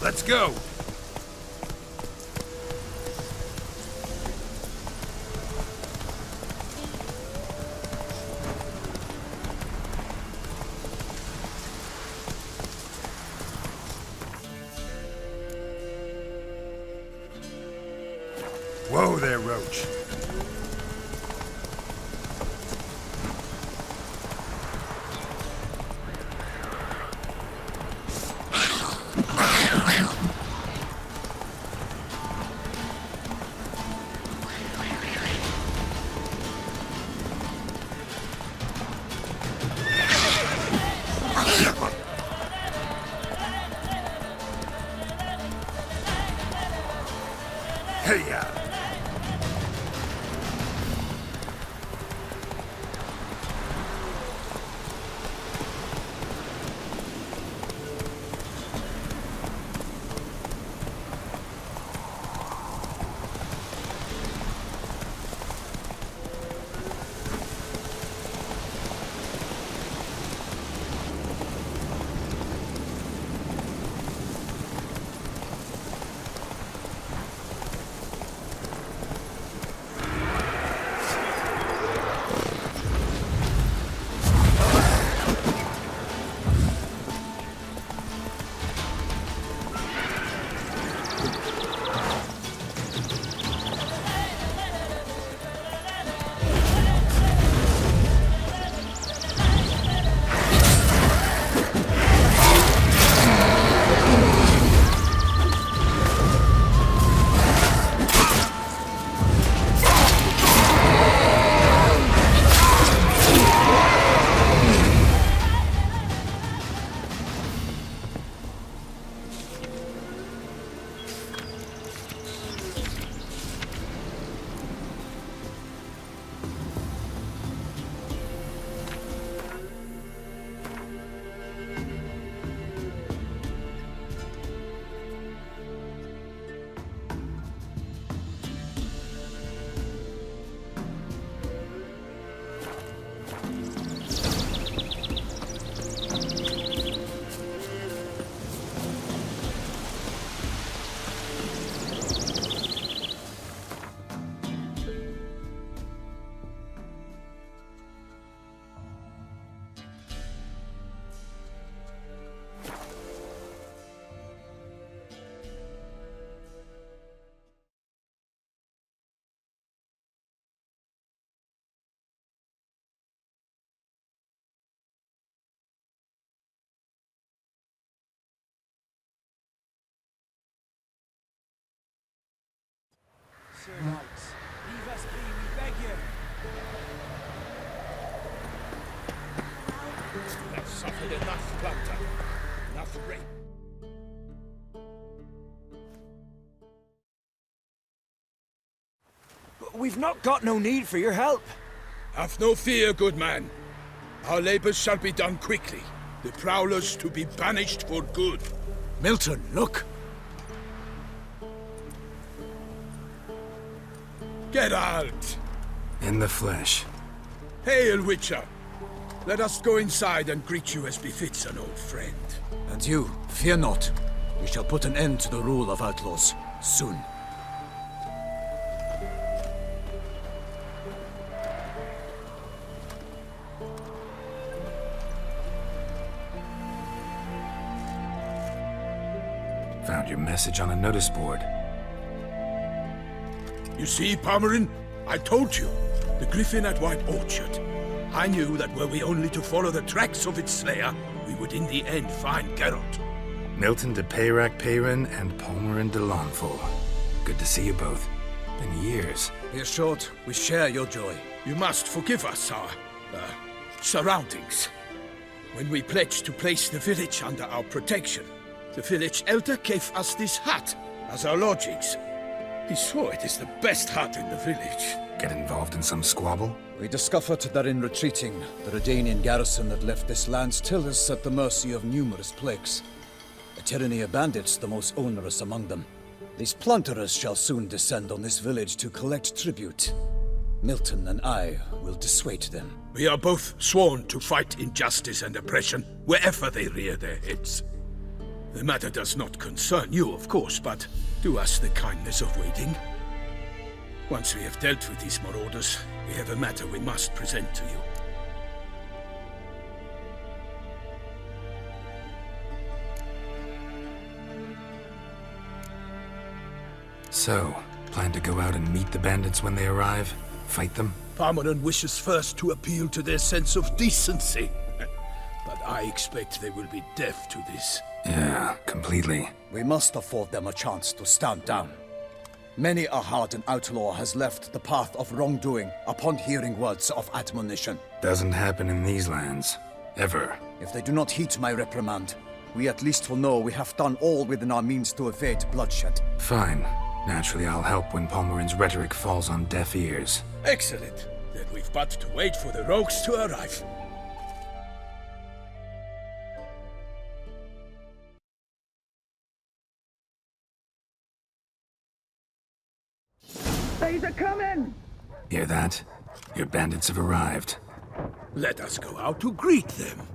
Let's go! Whoa there, Roach. Hey-ya! Leave us be, we beg you. I've suffered enough plunder, enough rape. We've not got no need for your help. Have no fear, good man. Our labors shall be done quickly. The prowlers to be banished for good. Milton, look! Geralt! In the flesh. Hail, Witcher! Let us go inside and greet you as befits an old friend. And you, fear not. We shall put an end to the rule of outlaws, soon. Found your message on a notice board. You see, Palmerin? I told you. The griffin at White Orchard. I knew that were we only to follow the tracks of its slayer, we would in the end find Geralt. Milton de Peyrac-Peyrin and Palmerin de Launfal. Good to see you both. Been years. Be assured, we share your joy. You must forgive us our, surroundings. When we pledged to place the village under our protection, the village elder gave us this hut as our lodgings. He swore it is the best hut in the village. Get involved in some squabble? We discovered that in retreating, the Redanian garrison that left this land still is at the mercy of numerous plagues. A tyranny of bandits, the most onerous among them. These plunderers shall soon descend on this village to collect tribute. Milton and I will dissuade them. We are both sworn to fight injustice and oppression wherever they rear their heads. The matter does not concern you, of course, but do us the kindness of waiting. Once we have dealt with these marauders, we have a matter we must present to you. So, plan to go out and meet the bandits when they arrive? Fight them? Parmeran wishes first to appeal to their sense of decency. But I expect they will be deaf to this. Yeah, completely. We must afford them a chance to stand down. Many a hardened outlaw has left the path of wrongdoing upon hearing words of admonition. Doesn't happen in these lands. Ever. If they do not heed my reprimand, we at least will know we have done all within our means to evade bloodshed. Fine. Naturally, I'll help when Palmerin's rhetoric falls on deaf ears. Excellent. Then we've but to wait for the rogues to arrive. They's a coming! Hear that? Your bandits have arrived. Let us go out to greet them.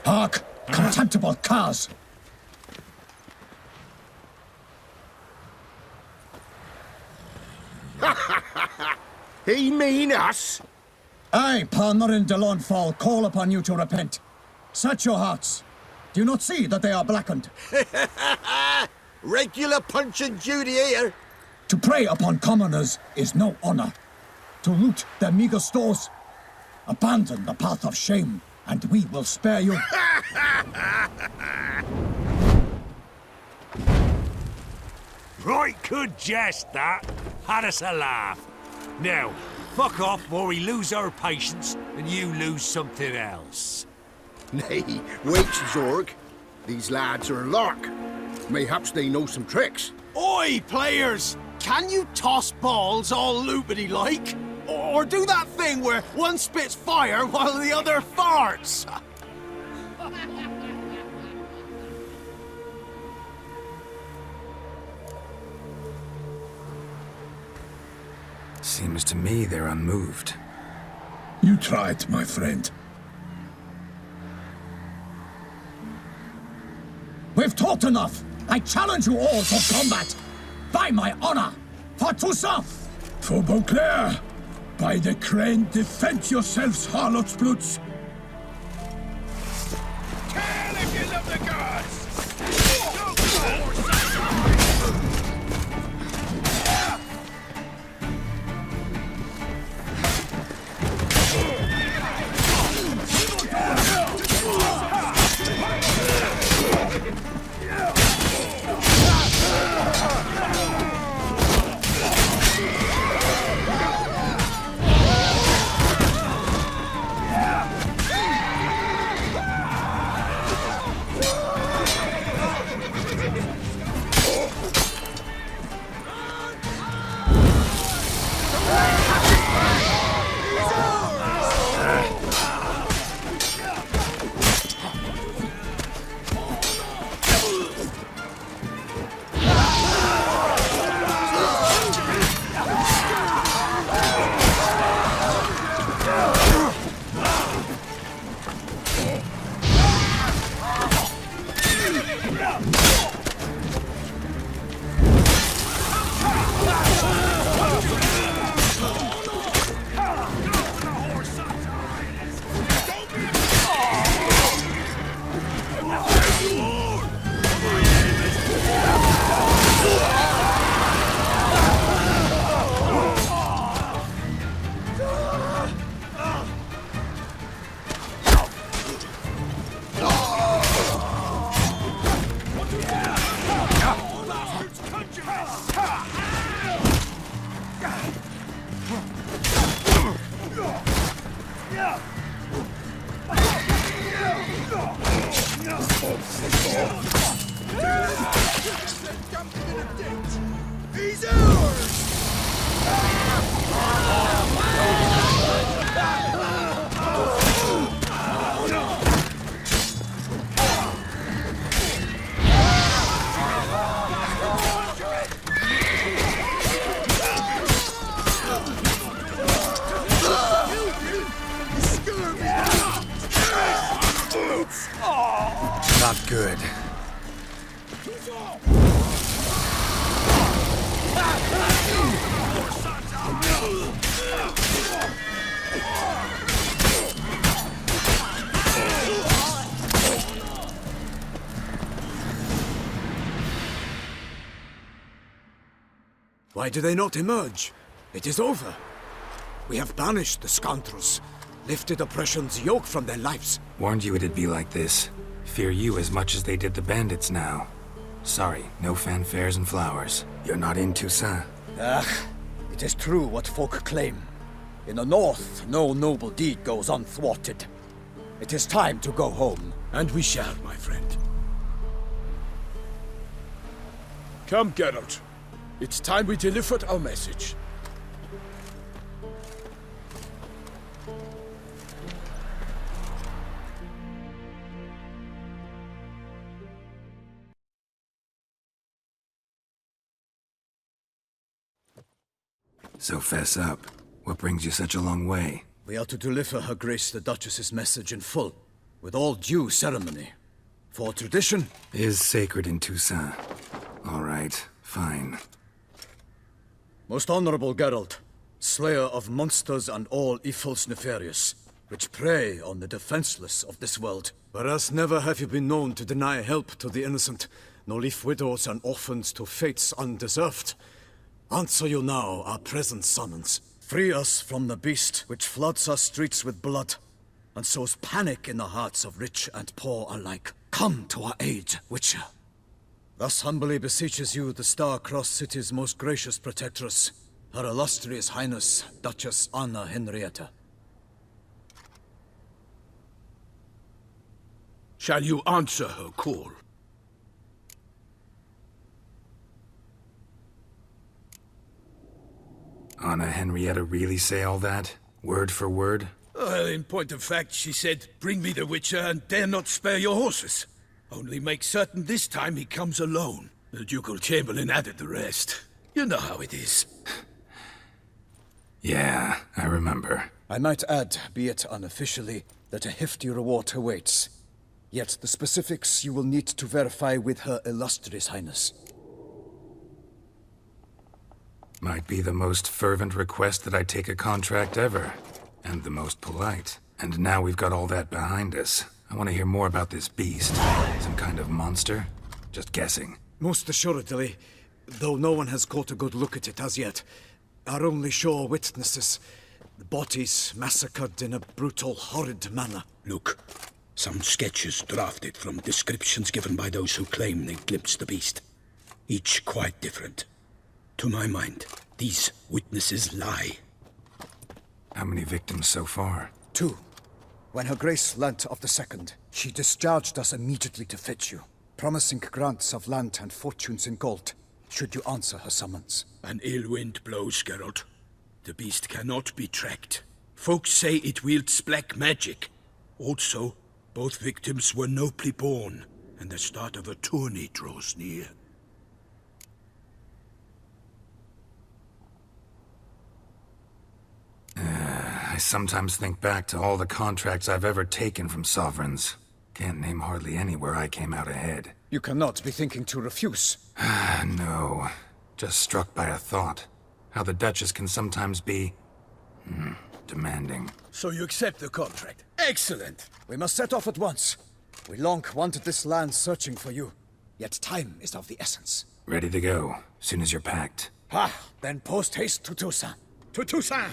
Hark! Contemptible curs! He mean us? I, Palmerin de Launfal, call upon you to repent. Set your hearts. Do you not see that they are blackened? Regular punch and Judy here. To prey upon commoners is no honor. To loot their meager stores, abandon the path of shame, and we will spare you. Right good jest, that. Had us a laugh. Now, fuck off before we lose our patience and you lose something else. Nay, wait, Zorg. These lads are a lark. Mayhaps they know some tricks. Oi, players! Can you toss balls all loopity-like? Or do that thing where one spits fire while the other farts? Seems to me they're unmoved. You tried, my friend. We've talked enough. I challenge you all to combat. By my honor, for Toussaint. For Beauclair, by the crane, defend yourselves, harlots bloods. Kill if you love the gods! He's ours! Not good. Why do they not emerge? It is over. We have banished the scoundrels, lifted oppression's yoke from their lives. Warned you it'd be like this. Fear you as much as they did the bandits now. Sorry, no fanfares and flowers. You're not in Toussaint. It is true what folk claim. In the north, no noble deed goes unthwarted. It is time to go home. And we shall, my friend. Come, Geralt. It's time we delivered our message. So fess up. What brings you such a long way? We are to deliver Her Grace the Duchess's message in full, with all due ceremony. For tradition Is sacred in Toussaint. All right, fine. Most honorable Geralt, slayer of monsters and all evils nefarious, which prey on the defenseless of this world. Whereas never have you been known to deny help to the innocent, nor leave widows and orphans to fates undeserved. Answer you now our present summons. Free us from the beast which floods our streets with blood, and sows panic in the hearts of rich and poor alike. Come to our aid, Witcher. Thus humbly beseeches you the Star-Crossed City's most gracious protectress, Her Illustrious Highness, Duchess Anna Henrietta. Shall you answer her call? Anna Henrietta really say all that? Word for word? Well, in point of fact, she said, "Bring me the Witcher and dare not spare your horses. Only make certain this time he comes alone." The Ducal Chamberlain added the rest. You know how it is. Yeah, I remember. I might add, be it unofficially, that a hefty reward awaits. Yet the specifics you will need to verify with Her Illustrious Highness. Might be the most fervent request that I take a contract ever. And the most polite. And now we've got all that behind us. I want to hear more about this beast. Some kind of monster? Just guessing. Most assuredly, though no one has caught a good look at it as yet. Our only sure witnesses. The bodies massacred in a brutal, horrid manner. Look, some sketches drafted from descriptions given by those who claim they glimpsed the beast. Each quite different. To my mind, these witnesses lie. How many victims so far? 2. When Her Grace learnt of the second, she discharged us immediately to fetch you, promising grants of land and fortunes in gold, should you answer her summons. An ill wind blows, Geralt. The beast cannot be tracked. Folks say it wields black magic. Also, both victims were nobly born, and the start of a tourney draws near. I sometimes think back to all the contracts I've ever taken from sovereigns. Can't name hardly any where I came out ahead. You cannot be thinking to refuse. No. Just struck by a thought. How the Duchess can sometimes be... demanding. So you accept the contract. Excellent! We must set off at once. We long wanted this land searching for you. Yet time is of the essence. Ready to go, soon as you're packed. Then post haste to Toussaint. To Toussaint!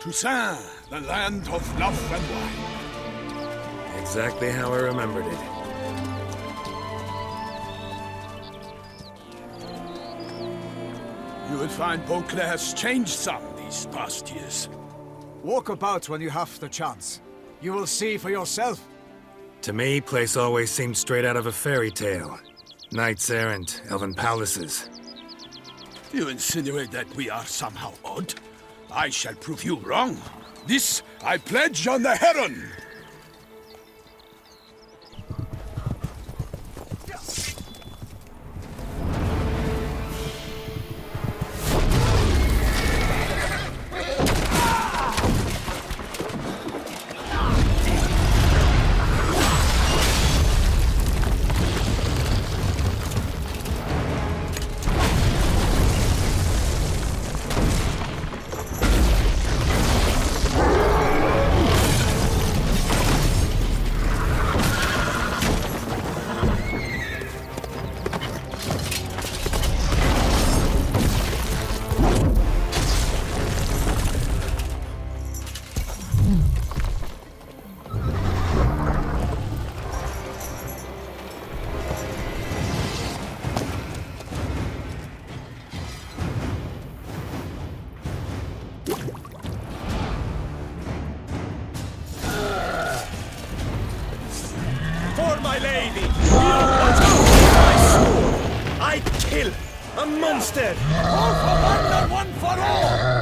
Toussaint, the land of love and wine. Exactly how I remembered it. You will find Beauclair's changed some these past years. Walk about when you have the chance. You will see for yourself. To me, place always seemed straight out of a fairy tale. Knights errant, elven palaces. You insinuate that we are somehow odd? I shall prove you wrong. This I pledge on the Heron! A monster! All for one and one for all!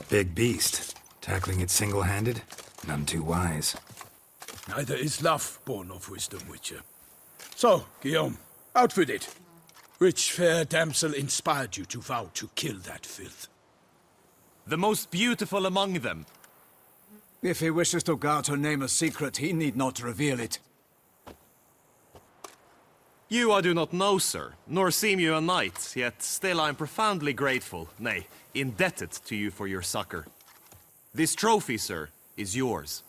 Big beast. Tackling it single-handed? None too wise. Neither is love born of wisdom, Witcher. So, Guillaume, out with it. Which fair damsel inspired you to vow to kill that filth? The most beautiful among them. If he wishes to guard her name a secret, he need not reveal it. You I do not know, sir, nor seem you a knight, yet still I am profoundly grateful, nay, indebted to you for your succor. This trophy, sir, is yours.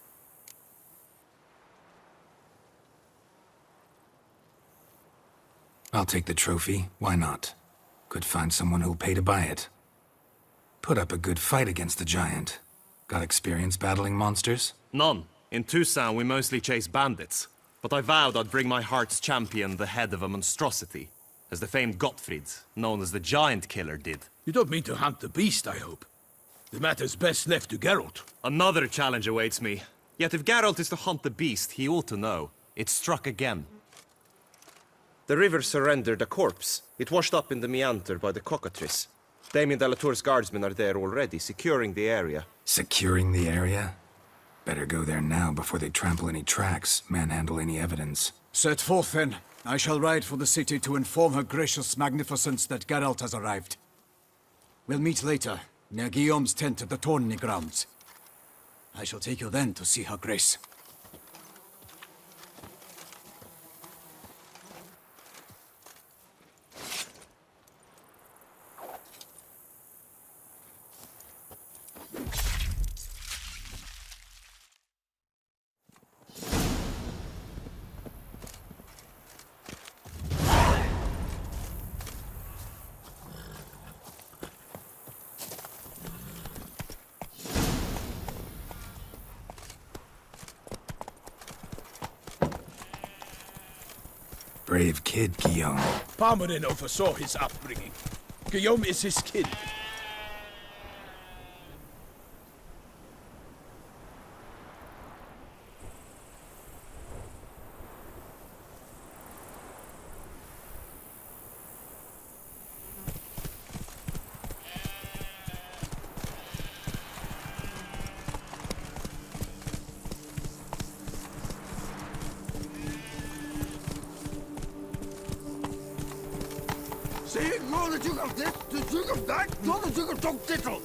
I'll take the trophy, why not? Could find someone who'll pay to buy it. Put up a good fight against the giant. Got experience battling monsters? None. In Toussaint we mostly chase bandits. But I vowed I'd bring my heart's champion the head of a monstrosity, as the famed Gottfried, known as the Giant Killer, did. You don't mean to hunt the beast, I hope. The matter's best left to Geralt. Another challenge awaits me. Yet if Geralt is to hunt the beast, he ought to know. It struck again. The river surrendered a corpse. It washed up in the meander by the cockatrice. Damien de la Tour's guardsmen are there already, securing the area. Securing the area? Better go there now before they trample any tracks, manhandle any evidence. Set forth, then. I shall ride for the city to inform her gracious magnificence that Geralt has arrived. We'll meet later, near Guillaume's tent at the Tourney grounds. I shall take you then to see her grace. Brave kid, Guillaume. Parmanin oversaw his upbringing. Guillaume is his kin. See, you're the Duke of this, the Duke of that, you're the Duke of Dog Tittle.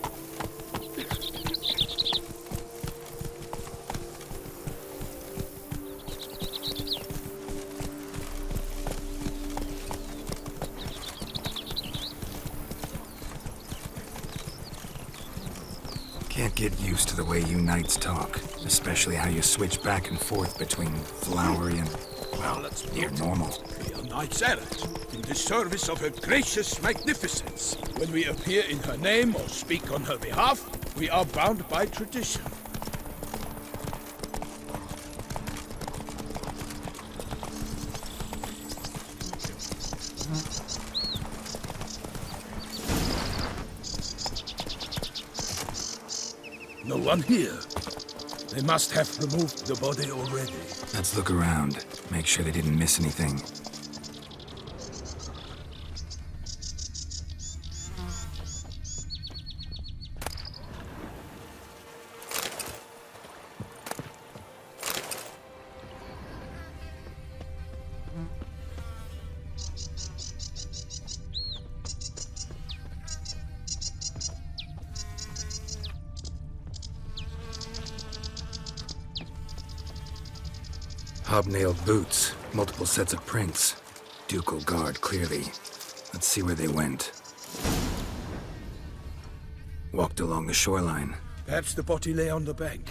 Can't get used to the way you knights talk, especially how you switch back and forth between flowery and, well, near normal. We are knights errant, in the service of her gracious magnificence. When we appear in her name or speak on her behalf, we are bound by tradition. No one here. They must have removed the body already. Let's look around, make sure they didn't miss anything. Hobnailed boots, multiple sets of prints. Ducal guard, clearly. Let's see where they went. Walked along the shoreline. Perhaps the body lay on the bank.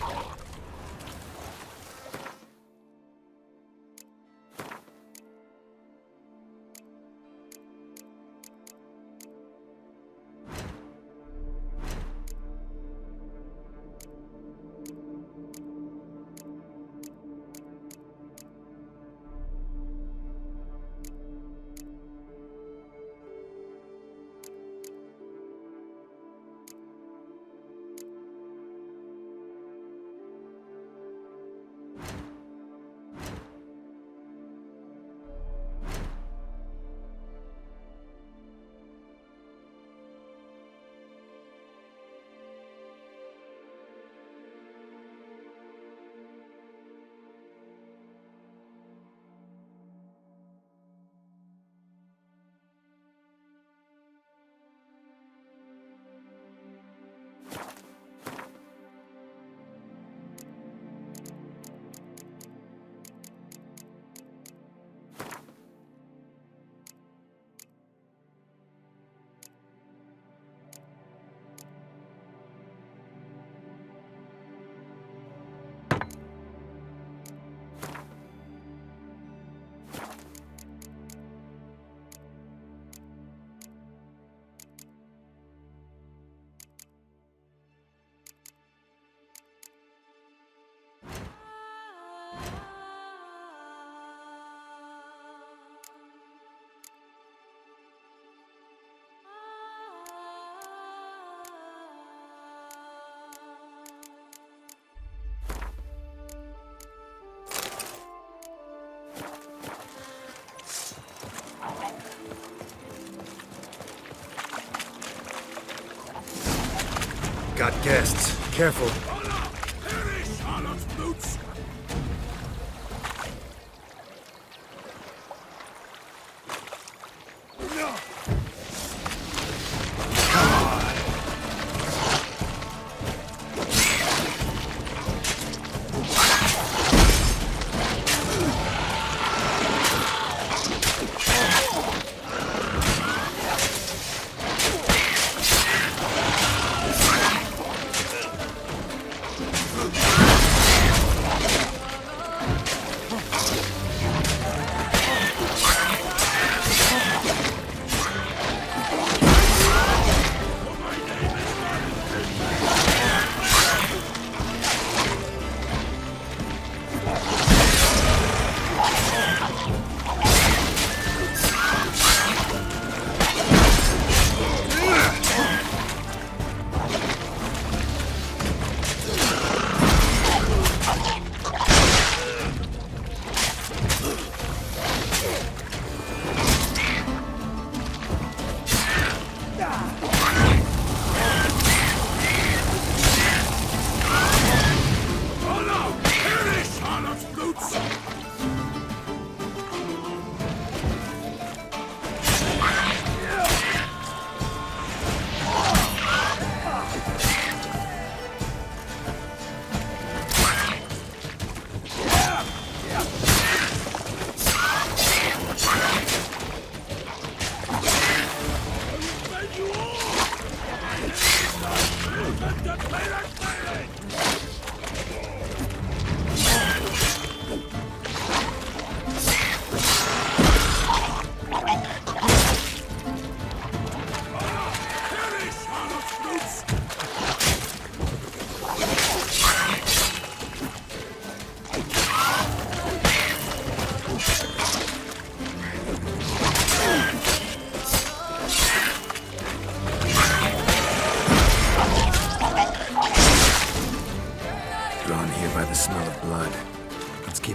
Got guests. Careful.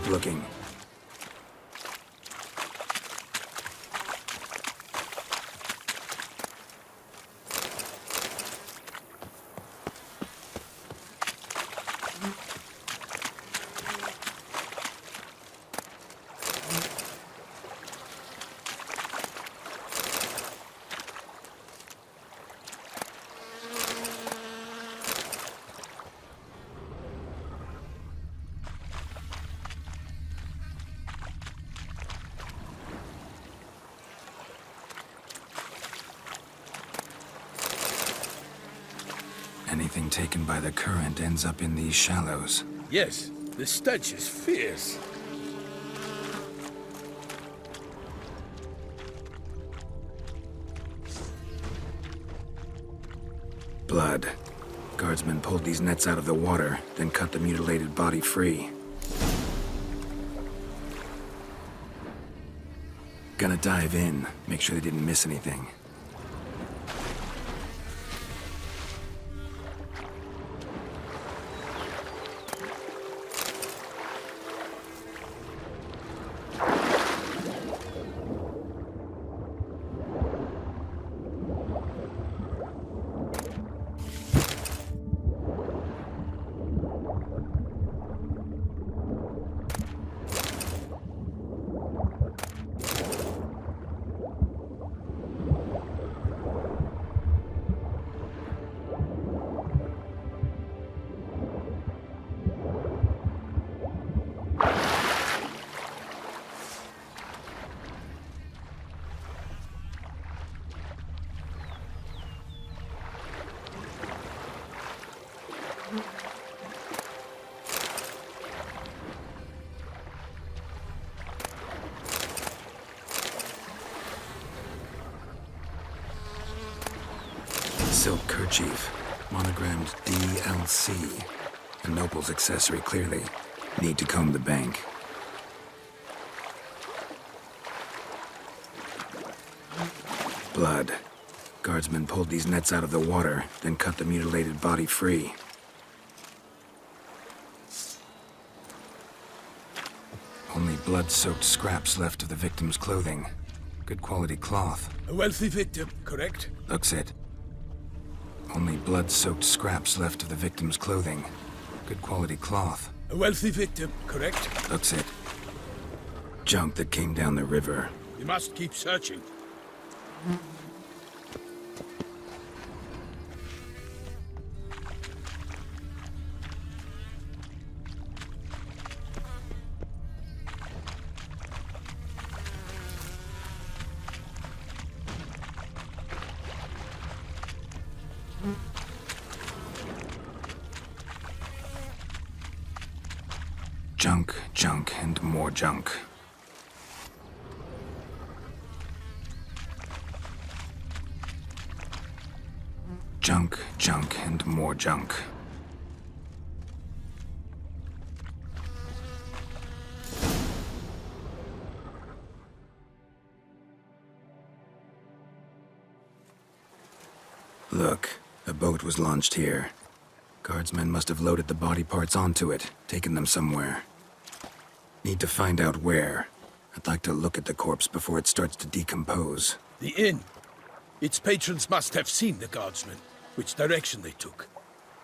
Looking. Anything taken by the current ends up in these shallows. Yes, the stench is fierce. Blood. Guardsmen pulled these nets out of the water, then cut the mutilated body free. Gonna dive in, make sure they didn't miss anything. Silk kerchief, monogrammed DLC. A noble's accessory, clearly. Need to comb the bank. Blood. Guardsmen pulled these nets out of the water, then cut the mutilated body free. Only blood-soaked scraps left of the victim's clothing. Good quality cloth. A wealthy victim, correct? Looks it. Only blood-soaked scraps left of the victim's clothing. Good quality cloth. A wealthy victim, correct? That's it. Junk that came down the river. We must keep searching. Junk, junk, and more junk. Junk, junk, and more junk. Look, a boat was launched here. Guardsmen must have loaded the body parts onto it, taken them somewhere. Need to find out where. I'd like to look at the corpse before it starts to decompose. The inn. Its patrons must have seen the guardsmen, which direction they took.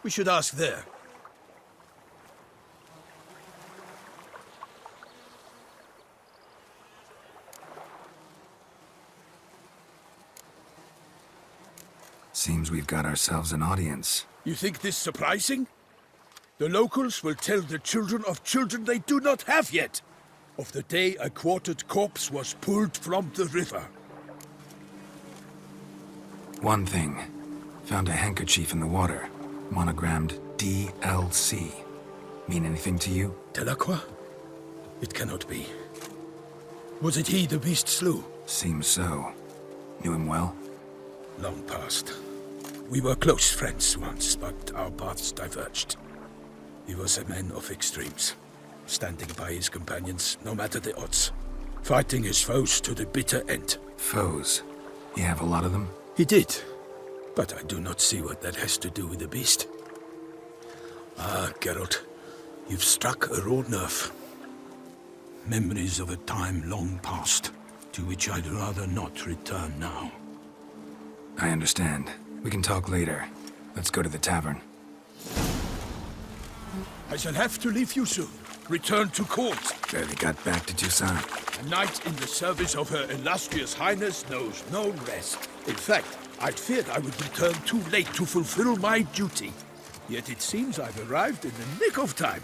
We should ask there. Seems we've got ourselves an audience. You think this surprising? The locals will tell the children of children they do not have yet, of the day a quartered corpse was pulled from the river. One thing. Found a handkerchief in the water. Monogrammed DLC. Mean anything to you? Delacroix? It cannot be. Was it he the beast slew? Seems so. Knew him well? Long past. We were close friends once, but our paths diverged. He was a man of extremes, standing by his companions, no matter the odds. Fighting his foes to the bitter end. Foes? You have a lot of them? He did, but I do not see what that has to do with the beast. Ah, Geralt, you've struck a raw nerve. Memories of a time long past, to which I'd rather not return now. I understand. We can talk later. Let's go to the tavern. I shall have to leave you soon. Return to court. Barely got back to Toussaint. A knight in the service of Her Illustrious Highness knows no rest. In fact, I'd feared I would return too late to fulfill my duty. Yet it seems I've arrived in the nick of time.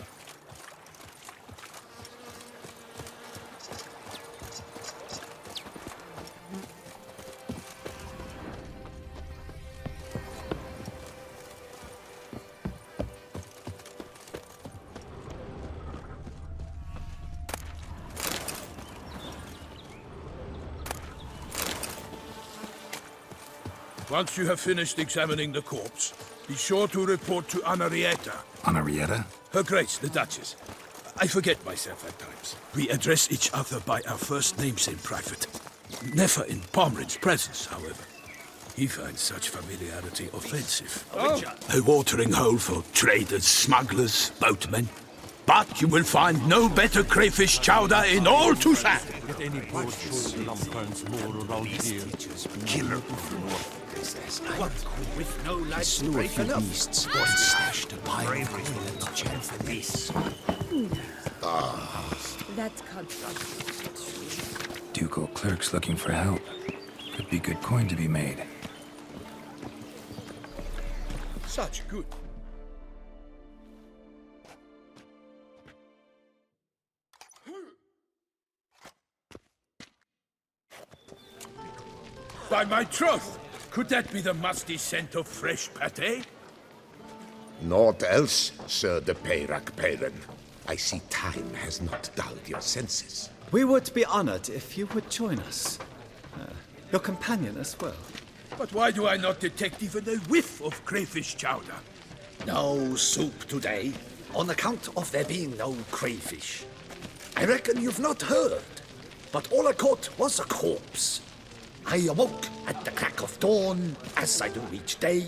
Once you have finished examining the corpse, be sure to report to Anarietta. Anarietta? Her Grace, the Duchess. I forget myself at times. We address each other by our first names in private. Never in Pomrin's presence, however. He finds such familiarity offensive. A watering hole for traders, smugglers, boatmen. But you will find no better crayfish chowder in all Toussaint. With no lights break enough. Beasts stashed a pile of gold for this. That can't be. Ducal clerks looking for help. Could be good coin to be made. Such good. By my troth! Could that be the musty scent of fresh pâté? Naught else, Sir de Peyrac Peyran. I see time has not dulled your senses. We would be honored if you would join us. Your companion as well. But why do I not detect even a whiff of crayfish chowder? No soup today, on account of there being no crayfish. I reckon you've not heard, but all I caught was a corpse. I awoke at the crack of dawn, as I do each day,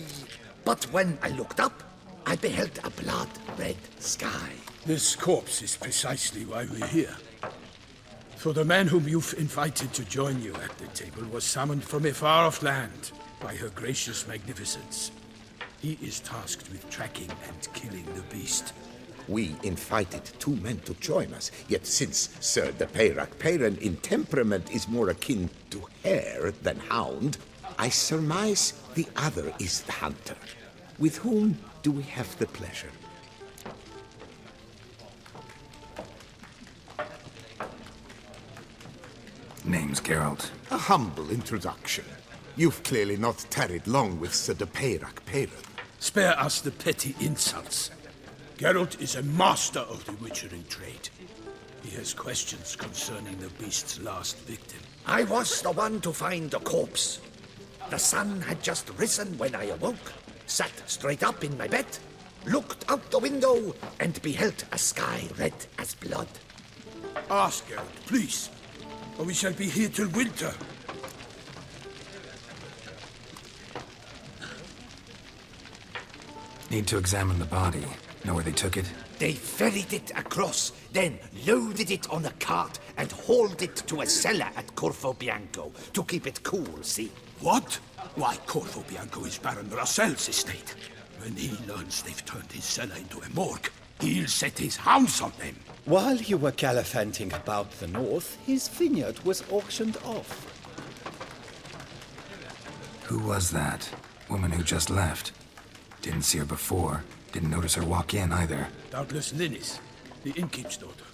but when I looked up, I beheld a blood-red sky. This corpse is precisely why we're here. For the man whom you've invited to join you at the table was summoned from a far-off land by her gracious magnificence. He is tasked with tracking and killing the beast. We invited 2 men to join us, yet since Sir de Peyrac-Peyran in temperament is more akin to hare than hound, I surmise the other is the hunter. With whom do we have the pleasure? Name's Geralt. A humble introduction. You've clearly not tarried long with Sir de Peyrac-Peyran. Spare us the petty insults. Geralt is a master of the witchering trade. He has questions concerning the beast's last victim. I was the one to find the corpse. The sun had just risen when I awoke, sat straight up in my bed, looked out the window, and beheld a sky red as blood. Ask Geralt, please, or we shall be here till winter. Need to examine the body. Know where they took it? They ferried it across, then loaded it on a cart and hauled it to a cellar at Corvo Bianco to keep it cool, see? What? Why, Corvo Bianco is Baron Rossel's estate. When he learns they've turned his cellar into a morgue, he'll set his hounds on them. While you were gallivanting about the north, his vineyard was auctioned off. Who was that? Woman who just left. Didn't see her before. Didn't notice her walk in either. Doubtless Linnis, the innkeep's daughter.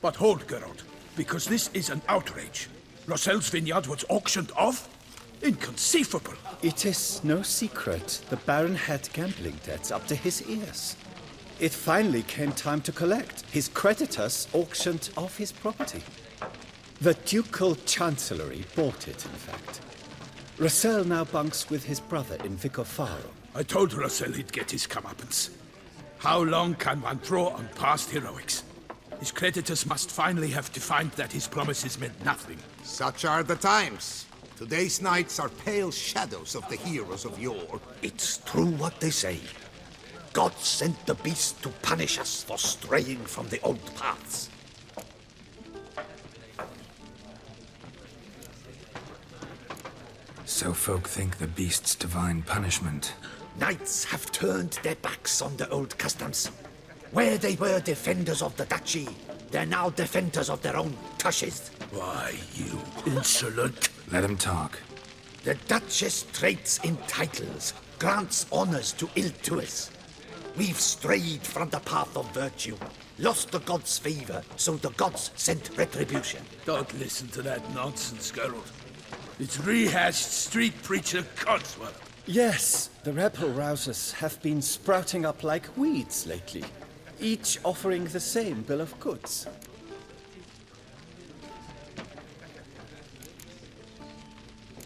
But hold, Geralt, because this is an outrage. Rossel's vineyard was auctioned off? Inconceivable. It is no secret the Baron had gambling debts up to his ears. It finally came time to collect. His creditors auctioned off his property. The ducal chancellery bought it, in fact. Rossel now bunks with his brother in Vicofaro. I told Rossel he'd get his comeuppance. How long can one draw on past heroics? His creditors must finally have defined that his promises meant nothing. Such are the times. Today's knights are pale shadows of the heroes of yore. It's true what they say. God sent the beast to punish us for straying from the old paths. So folk think the beast's divine punishment. Knights have turned their backs on the old customs. Where they were defenders of the duchy, they're now defenders of their own tushes. Why, you insolent... Let him talk. The Duchess trades in titles, grants honors to ill-doers. We've strayed from the path of virtue, lost the gods' favor, so the gods sent retribution. Don't listen to that nonsense, Geralt. It's rehashed street preacher codswallop. Yes, the rebel rousers have been sprouting up like weeds lately, each offering the same bill of goods.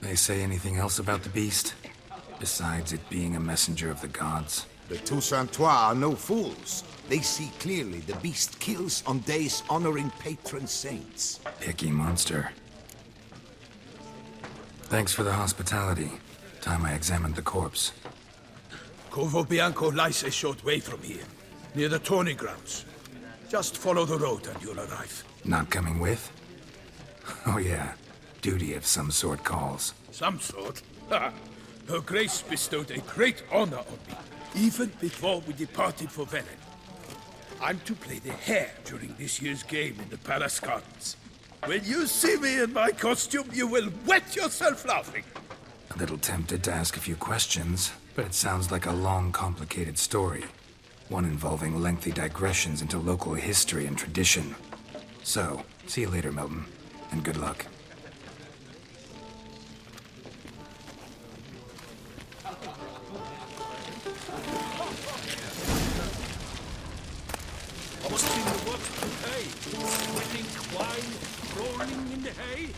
They say anything else about the beast? Besides it being a messenger of the gods? The Toussaint are no fools. They see clearly the beast kills on days honoring patron saints. Picky monster. Thanks for the hospitality. Time I examined the corpse. Corvo Bianco lies a short way from here, near the tourney grounds. Just follow the road and you'll arrive. Not coming with? Oh yeah, duty of some sort calls. Some sort? Ha! Her Grace bestowed a great honor on me, even before we departed for Velen. I'm to play the hare during this year's game in the Palace Gardens. When you see me in my costume, you will wet yourself laughing. A little tempted to ask a few questions, but it sounds like a long, complicated story. One involving lengthy digressions into local history and tradition. So, see you later, Milton, and good luck. What's in the works today? Sweating wine, rolling in the hay?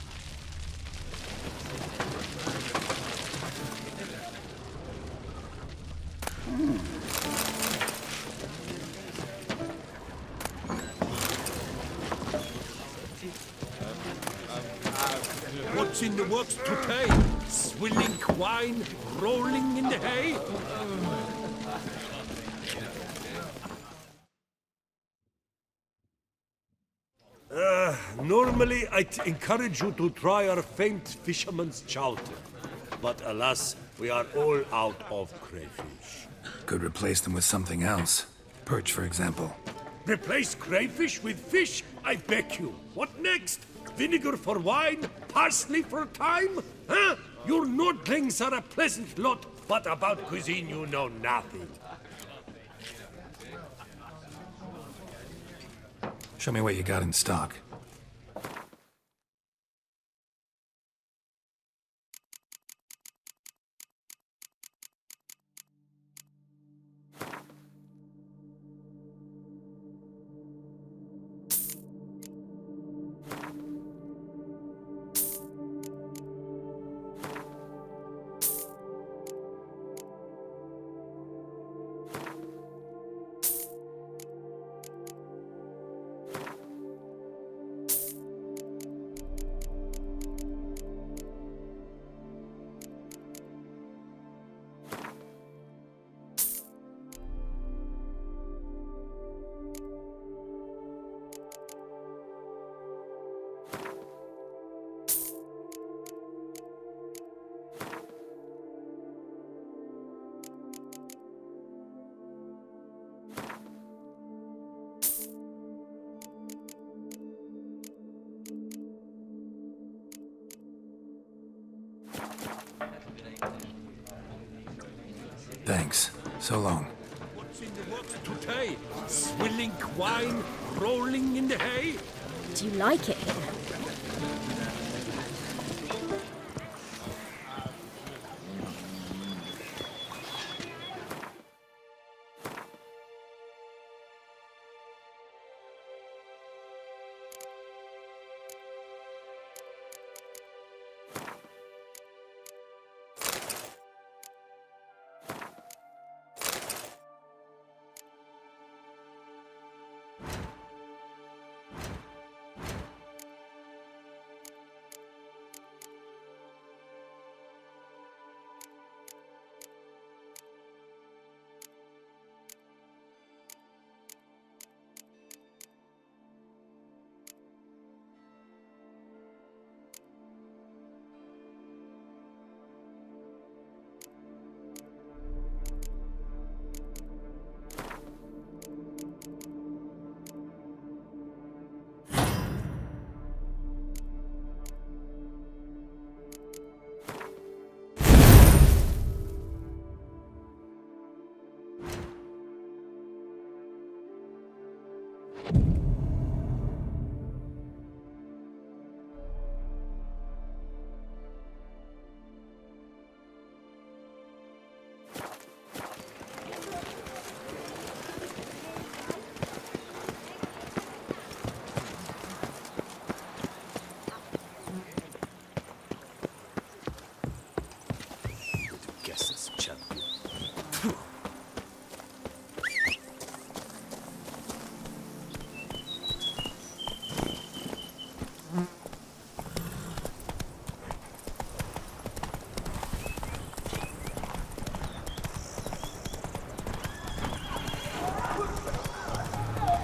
What's in the works today? Swilling wine, rolling in the hay? Normally, I'd encourage you to try our famed fisherman's chowder. But alas, we are all out of crayfish. Could replace them with something else. Perch, for example. Replace crayfish with fish? I beg you. What next? Vinegar for wine? Parsley for thyme? Huh? Your Nordlings are a pleasant lot, but about cuisine you know nothing. Show me what you got in stock. Thanks. So long. What's in the works today? Swilling wine, rolling in the hay? Do you like it here?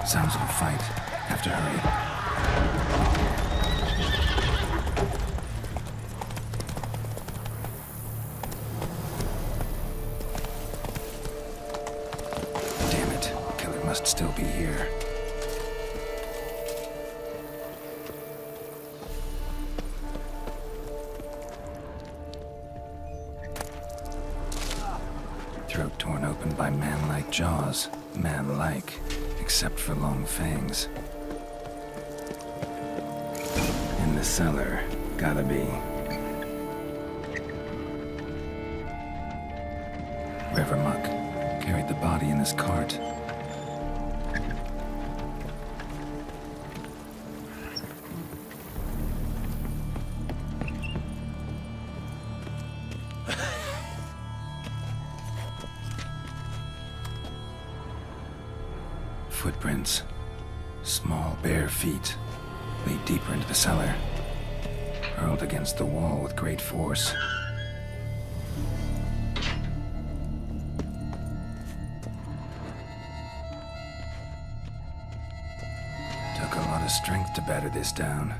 Sounds of a fight. Have to hurry. Must still be here. Throat torn open by man-like jaws. Man-like, except for long fangs. In the cellar, gotta be. River Muck carried the body in his cart. Footprints. Small, bare feet lead deeper into the cellar, hurled against the wall with great force. Took a lot of strength to batter this down.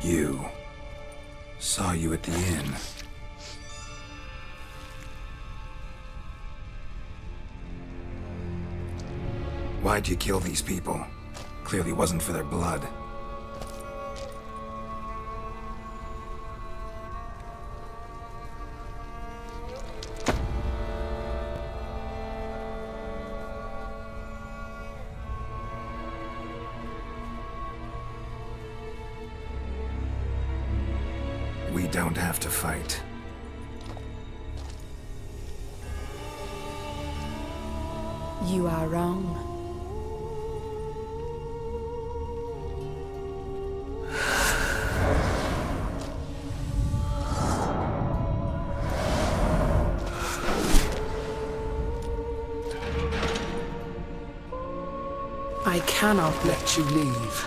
You. Saw you at the inn. Why'd you kill these people? Clearly wasn't for their blood. We don't have to fight. You are wrong. I cannot let you leave.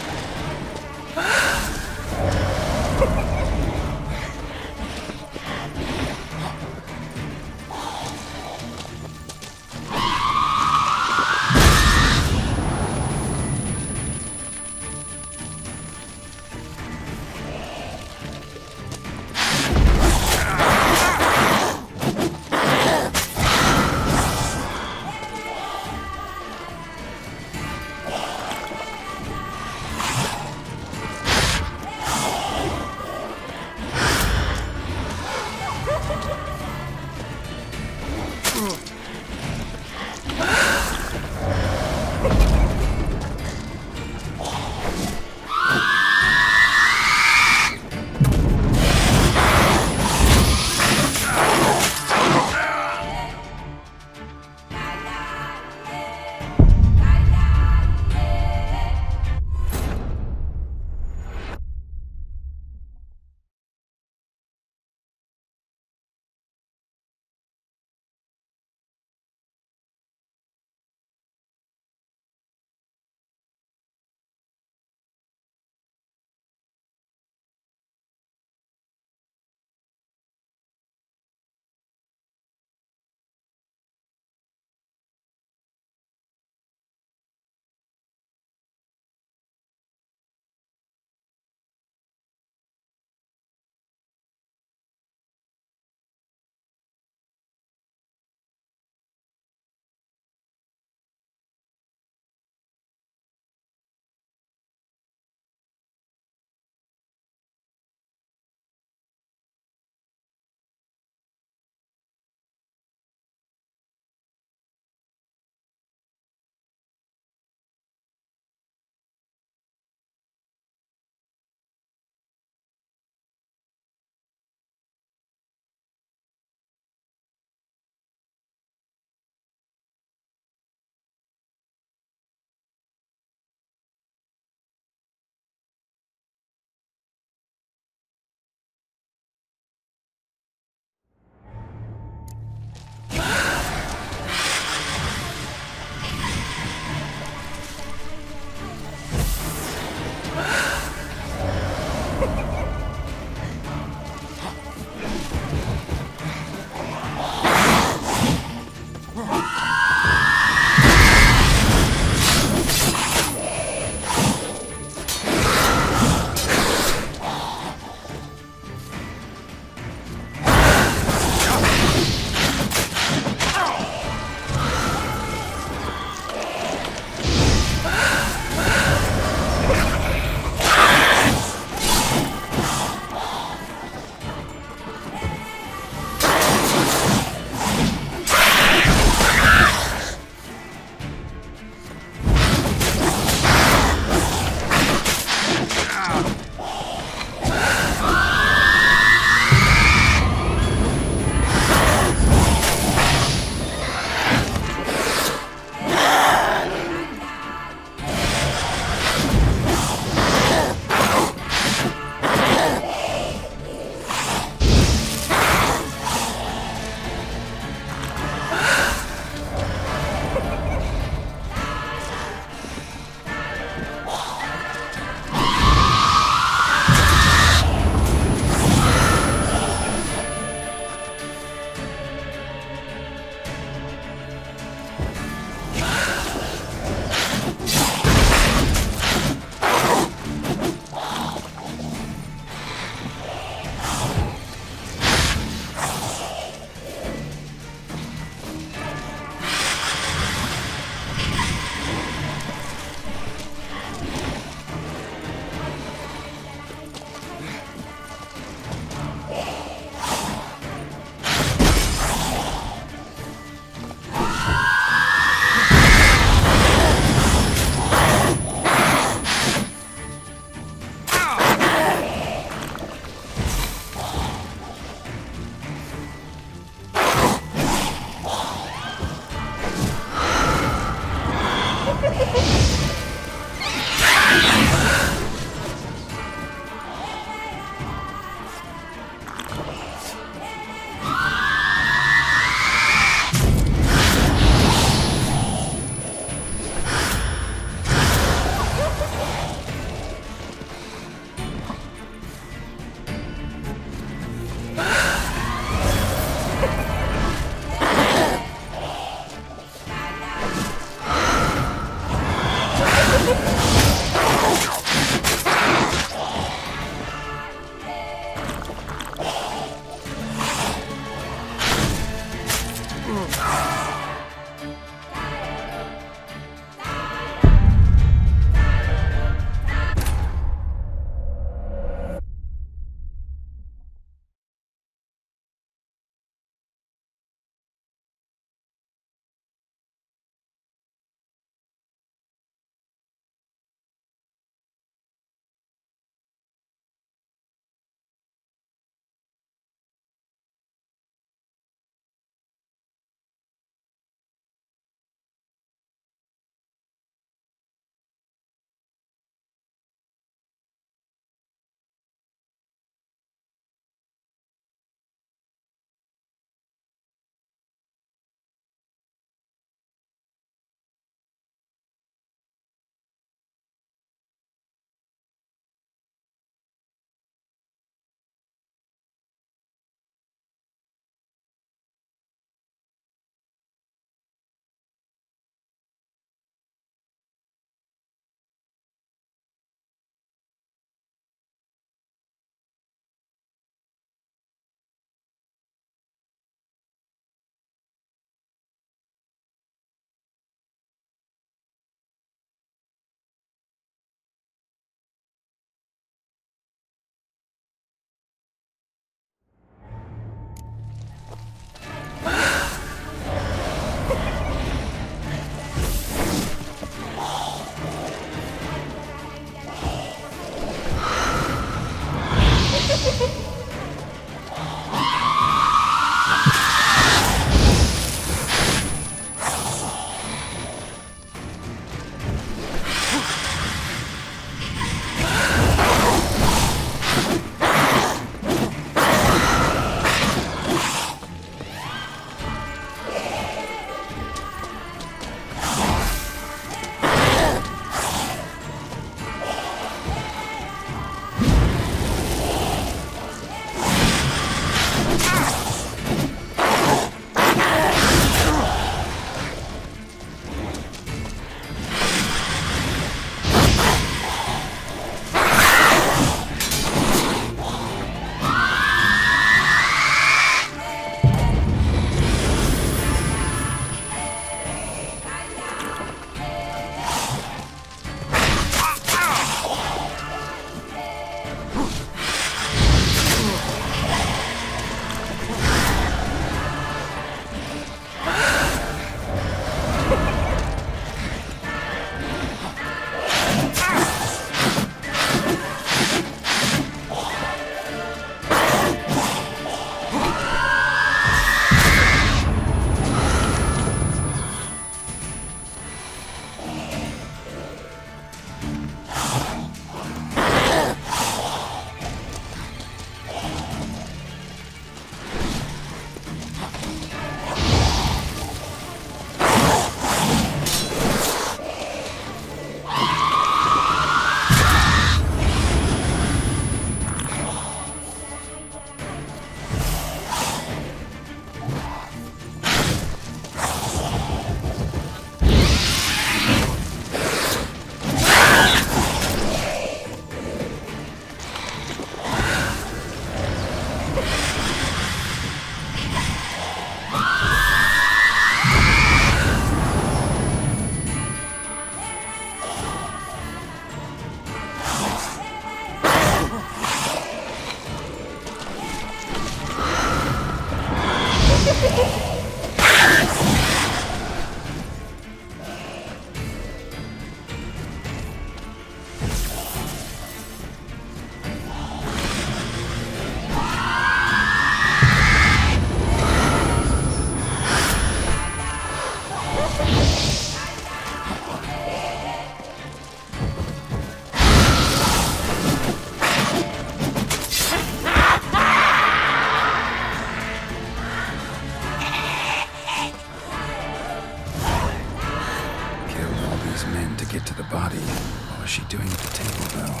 these men to get to the body. What was she doing at the table, though?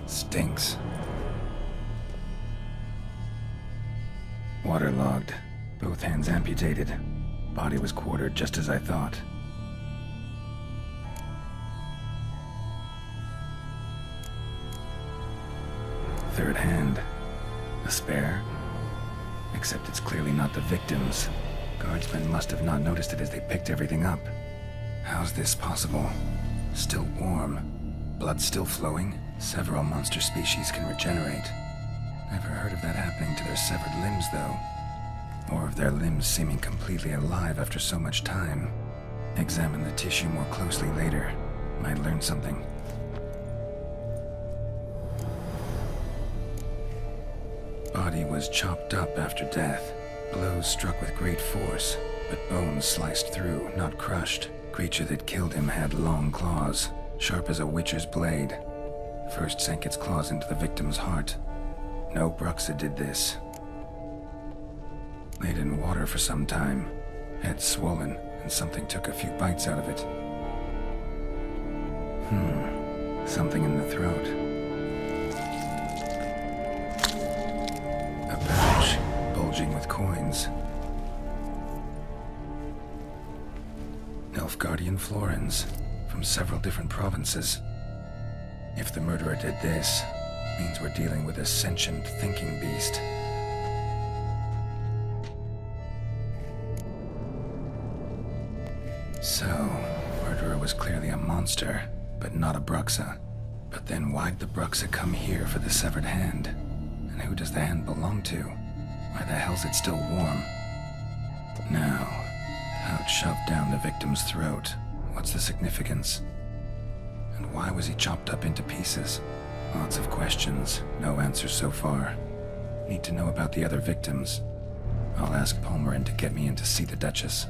Stinks. Waterlogged. Both hands amputated. Body was quartered just as I thought. Third hand. A spare? Except it's clearly not the victim's. Guardsmen must have not noticed it as they picked everything up. How's this possible? Still warm. Blood still flowing? Several monster species can regenerate. Never heard of that happening to their severed limbs, though. Or of their limbs seeming completely alive after so much time. Examine the tissue more closely later. Might learn something. Body was chopped up after death. Blows struck with great force, but bones sliced through, not crushed. Creature that killed him had long claws, sharp as a witcher's blade. First sank its claws into the victim's heart. No Bruxa did this. Laid in water for some time. Head swollen, and something took a few bites out of it. Something in the throat. A pouch, bulging with coins. Nilfgaardian florins, from several different provinces. If the murderer did this, means we're dealing with a sentient thinking beast. So, murderer was clearly a monster, but not a Bruxa. But then why'd the Bruxa come here for the severed hand? And who does the hand belong to? Why the hell's it still warm? Now, pouch shoved down the victim's throat. What's the significance? And why was he chopped up into pieces? Lots of questions, no answers so far. Need to know about the other victims. I'll ask Palmerin to get me in to see the Duchess.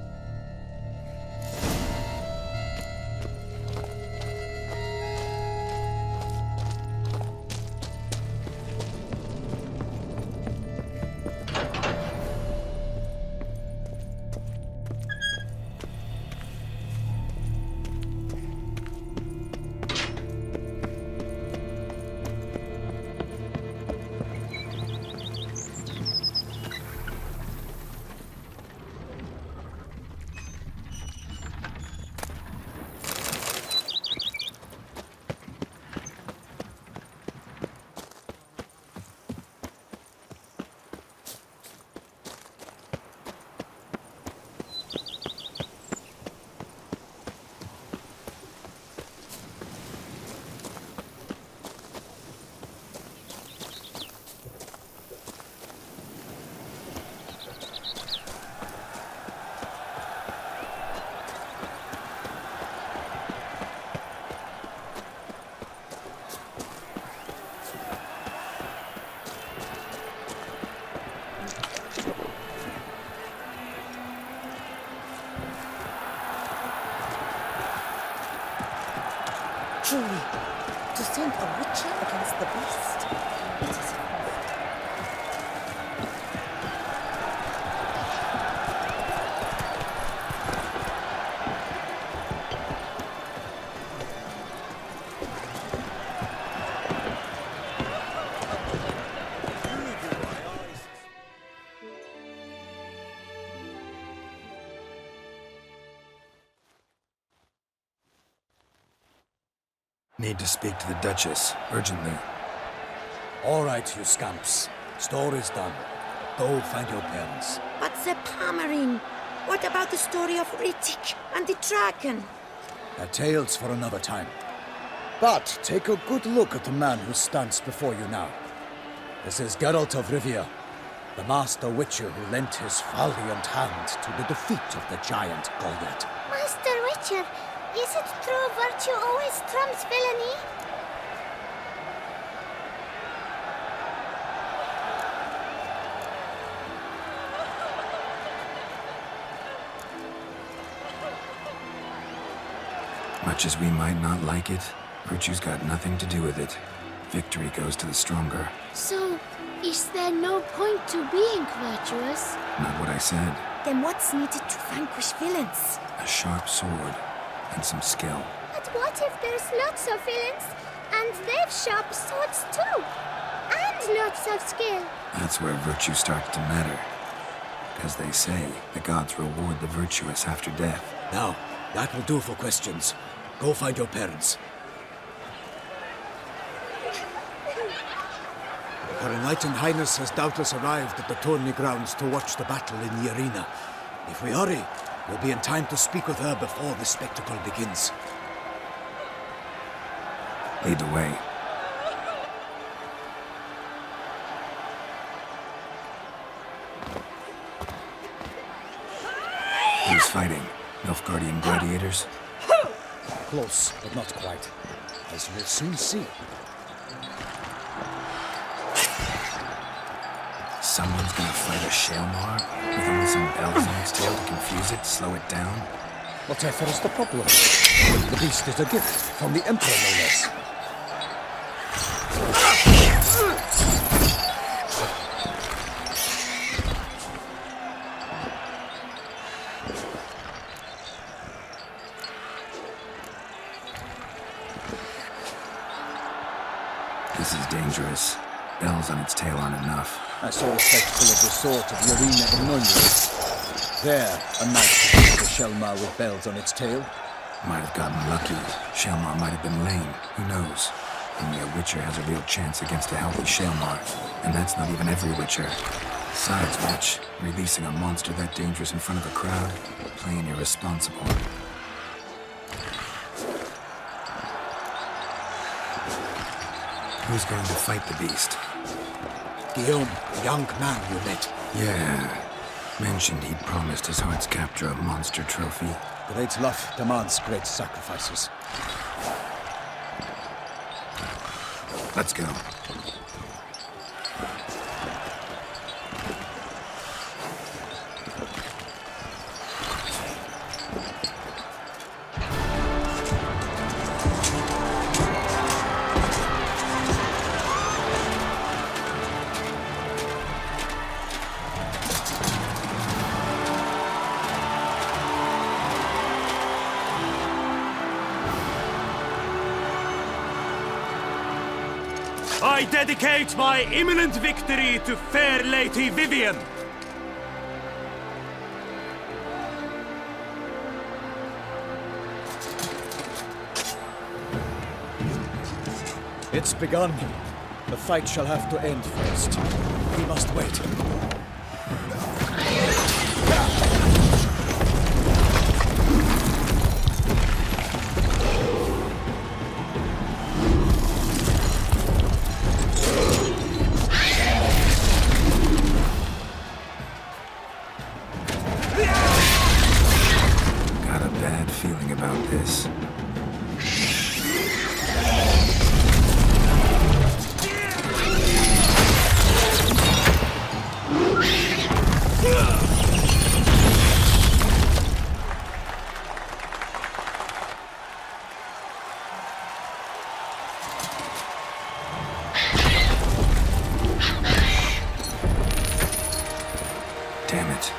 Truly, Toussaint a witcher against the beast. It is Need to speak to the Duchess, urgently. All right, you scamps. Story's done. Go find your parents. But Sir Palmerin, what about the story of Rittik and the dragon? A tale's for another time. But take a good look at the man who stands before you now. This is Geralt of Rivia, the master witcher who lent his valiant hand to the defeat of the giant Goliath. Master Witcher, is it true virtue always trumps villainy? Much as we might not like it, virtue's got nothing to do with it. Victory goes to the stronger. So, is there no point to being virtuous? Not what I said. Then what's needed to vanquish villains? A sharp sword and some skill. But what if there's lots of villains, and they've sharp swords too? And lots of skill. That's where virtue starts to matter. Because they say the gods reward the virtuous after death. Now, that will do for questions. Go find your parents. Her Enlightened Highness has doubtless arrived at the tourney grounds to watch the battle in the arena. If we hurry, we'll be in time to speak with her before the spectacle begins. Lead the way. Who's fighting? Nilfgaardian gladiators? Close, but not quite. As we'll soon see. Someone's gonna fight a Shelmar with only some bells on its tail to confuse it, slow it down? Whatever is the problem? The beast is a gift from the Emperor, no less. This is dangerous. Bells on its tail aren't enough. I saw a spectacle of the sort at the arena in Nunez. There, a knight defeated a Shelmar with bells on its tail. Might have gotten lucky. Shelmar might have been lame. Who knows? Only a Witcher has a real chance against a healthy Shelmar. And that's not even every Witcher. Besides which, releasing a monster that dangerous in front of a crowd, plain irresponsible. Who's going to fight the beast? Guillaume, the young man you met. Yeah. Mentioned he'd promised his heart's captor a monster trophy. Great love demands great sacrifices. Let's go. I dedicate my imminent victory to fair Lady Vivian. It's begun. The fight shall have to end first. We must wait. Got a bad feeling about this. Damn it.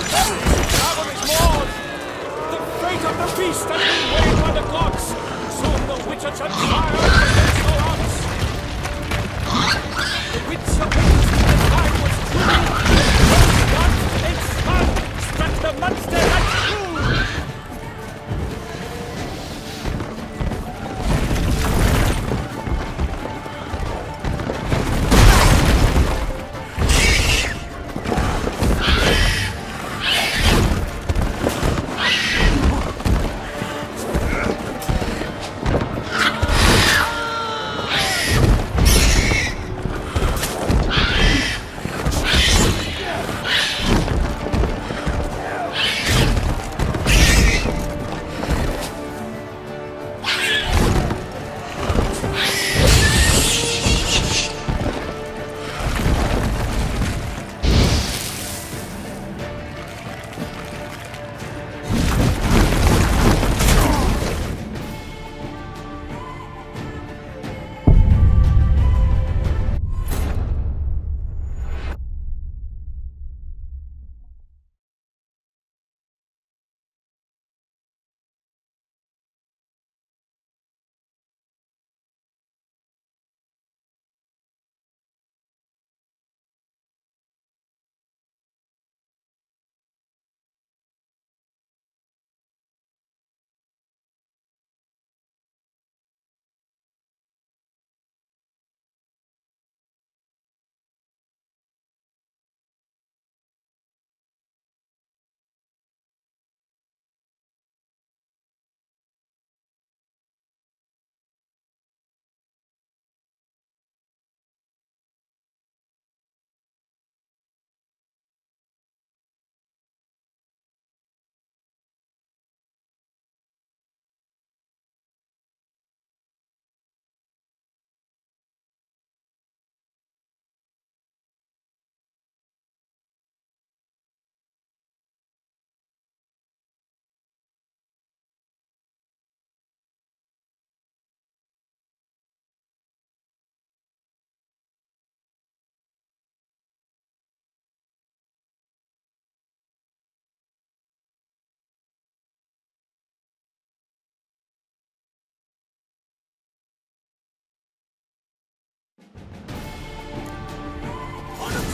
Tavern is moored! The fate of the beast has been weighed by the gods! Soon the witcher shall triumph against the odds! The witcher waits till the time was true! The gods in sun struck the monster that flew!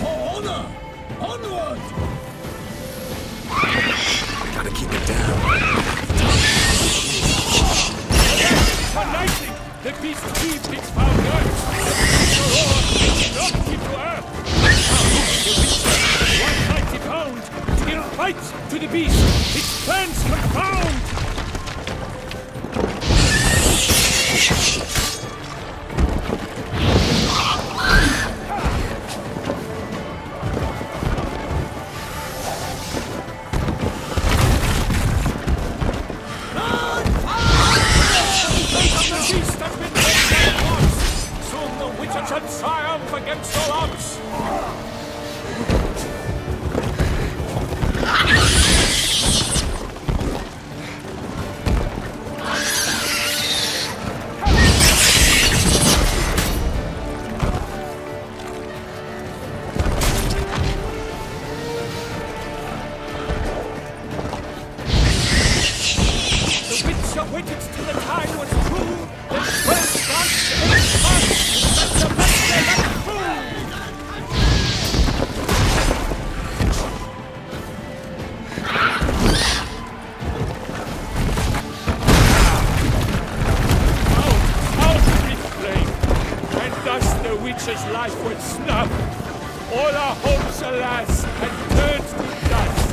Honor! Onward! Gotta keep it down. Lightning! The beast keeps its founder! Not keep to earth! Now, the witcher, 190 pound! Till fight to the beast! Its plans confound! Triumph against all odds! The witcher waited till the time was true, then first danced in his heart, that the monster let through! Out with flame, and thus the witcher's life was snuffed. All our hopes, alas, had turned to dust.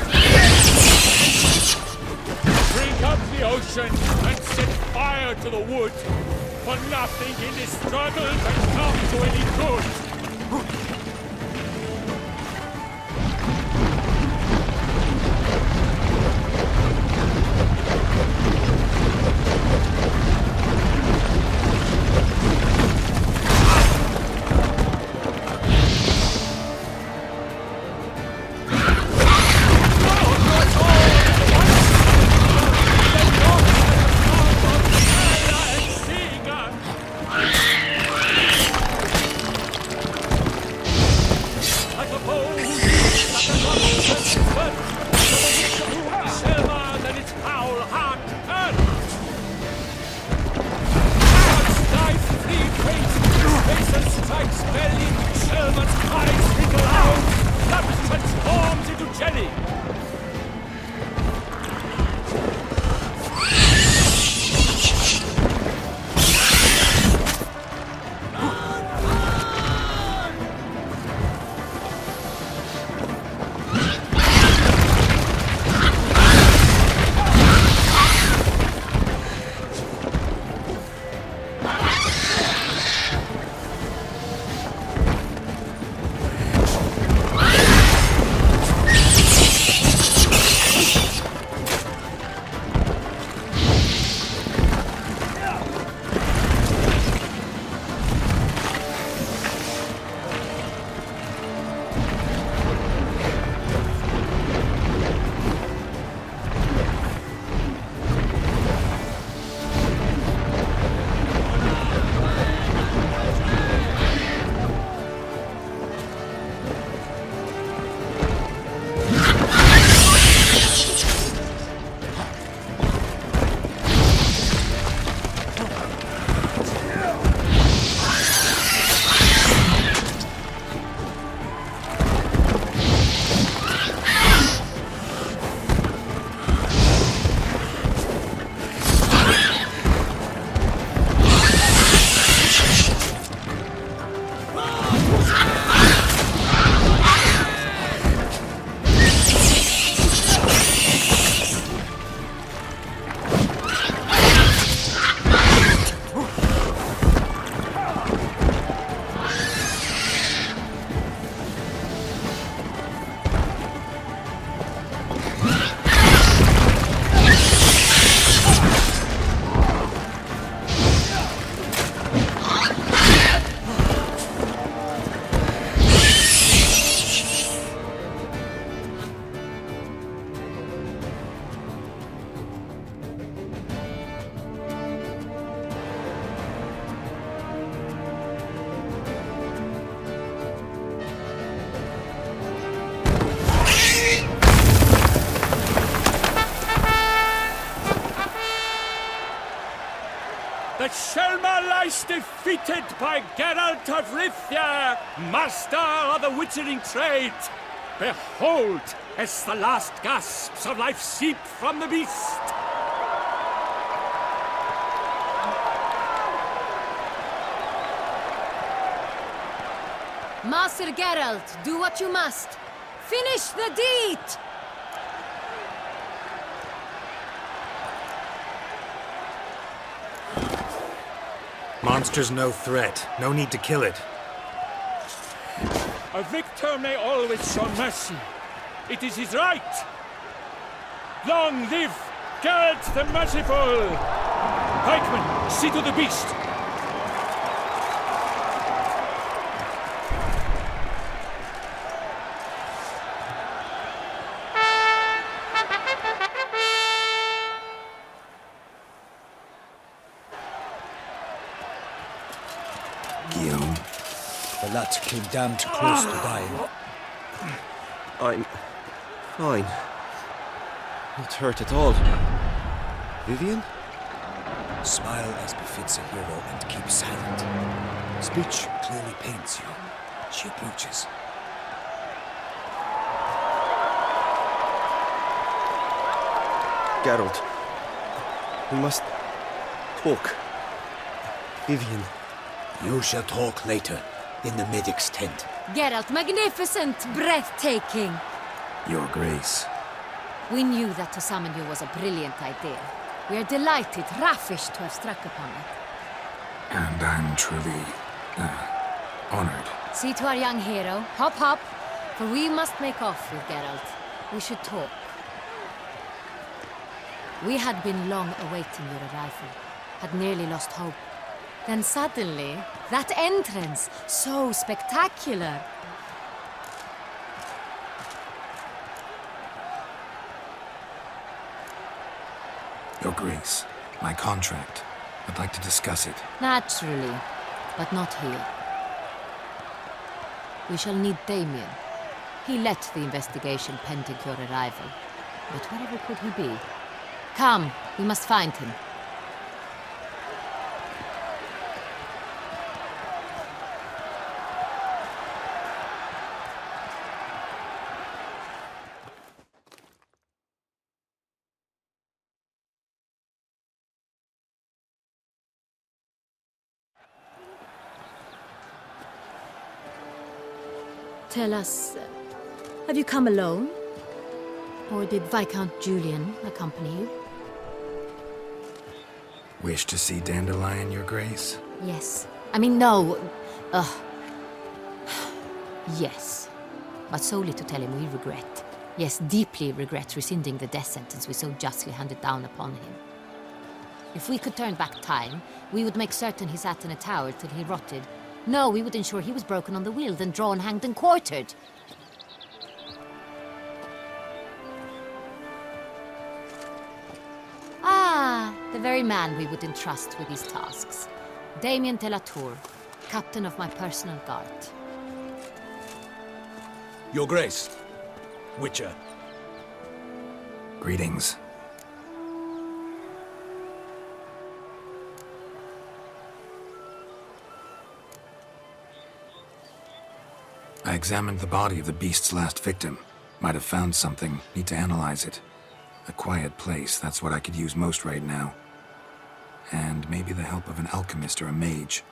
Bring up the ocean and set fire to the wood, for nothing in this struggle can come to any good. twice defeated by Geralt of Rivia, master of the witchering trade. Behold, as the last gasps of life seep from the beast. Master Geralt, do what you must. Finish the deed! Monster's no threat. No need to kill it. A victor may always show mercy. It is his right. Long live Geralt the Merciful! Pikemen, see to the beast. The lad came damned close to dying. I'm fine. Not hurt at all. Vivian? Smile as befits a hero and keep silent. Speech clearly pains you. She approaches. Geralt. We must talk. Vivian. You shall talk later, in the medic's tent. Geralt, magnificent, breathtaking. Your Grace. We knew that to summon you was a brilliant idea. We are delighted, ravished to have struck upon it. And I'm truly, honored. See to our young hero. Hop, hop. For we must make off with Geralt. We should talk. We had been long awaiting your arrival. Had nearly lost hope. Then suddenly, that entrance, so spectacular. Your Grace, my contract. I'd like to discuss it. Naturally, but not here. We shall need Damien. He led the investigation pending your arrival. But wherever could he be? Come, we must find him. Tell us, have you come alone? Or did Viscount Julian accompany you? Wish to see Dandelion, Your Grace? Yes. I mean, no. Yes. But solely to tell him we regret. Yes, deeply regret rescinding the death sentence we so justly handed down upon him. If we could turn back time, we would make certain he sat in a tower till he rotted. No, we would ensure he was broken on the wheel, then drawn, hanged, and quartered. Ah, the very man we would entrust with these tasks. Damien de la Tour, captain of my personal guard. Your Grace, Witcher. Greetings. I examined the body of the beast's last victim. Might have found something. Need to analyze it. A quiet place, that's what I could use most right now. And maybe the help of an alchemist or a mage.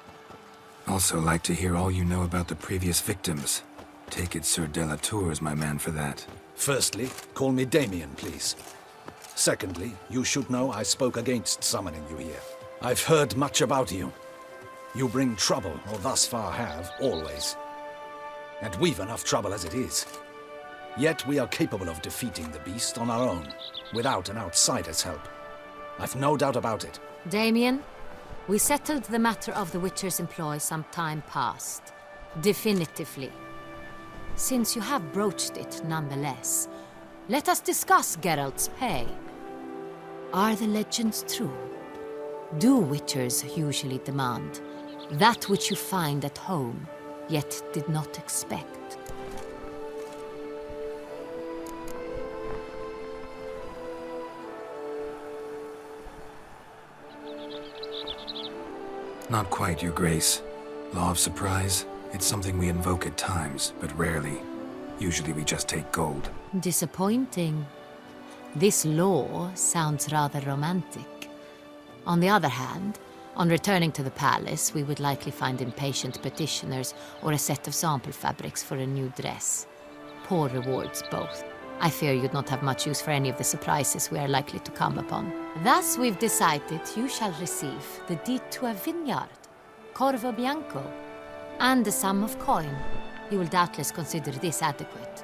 Also like to hear all you know about the previous victims. Take it Sir de la Tour is my man for that. Firstly, call me Damien, please. Secondly, you should know I spoke against summoning you here. I've heard much about you. You bring trouble, or thus far have, always. And we've enough trouble as it is. Yet we are capable of defeating the beast on our own, without an outsider's help. I've no doubt about it. Damien, we settled the matter of the Witcher's employ some time past. Definitively. Since you have broached it nonetheless, let us discuss Geralt's pay. Are the legends true? Do Witchers usually demand that which you find at home, yet did not expect? Not quite, Your Grace. Law of surprise, it's something we invoke at times, but rarely. Usually we just take gold. Disappointing. This law sounds rather romantic. On the other hand, on returning to the palace, we would likely find impatient petitioners or a set of sample fabrics for a new dress. Poor rewards both. I fear you'd not have much use for any of the surprises we are likely to come upon. Thus, we've decided you shall receive the deed to a vineyard, Corvo Bianco, and a sum of coin. You will doubtless consider this adequate.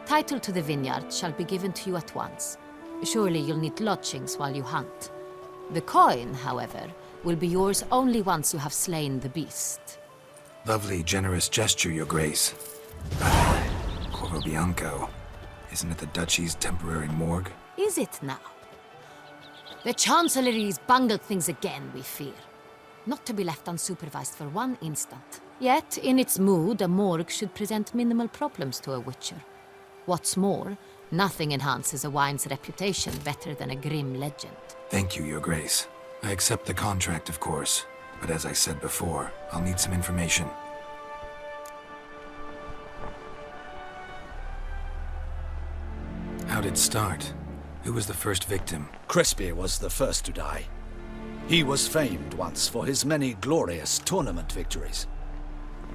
Title to the vineyard shall be given to you at once. Surely you'll need lodgings while you hunt. The coin, however, will be yours only once you have slain the beast. Lovely, generous gesture, Your Grace. Corvo Bianco. Isn't it the Duchy's temporary morgue? Is it now? The Chancellery's bungled things again, we fear. Not to be left unsupervised for one instant. Yet, in its mood, a morgue should present minimal problems to a witcher. What's more, nothing enhances a wine's reputation better than a grim legend. Thank you, Your Grace. I accept the contract, of course. But as I said before, I'll need some information. How'd it start? Who was the first victim? Crespi was the first to die. He was famed once for his many glorious tournament victories.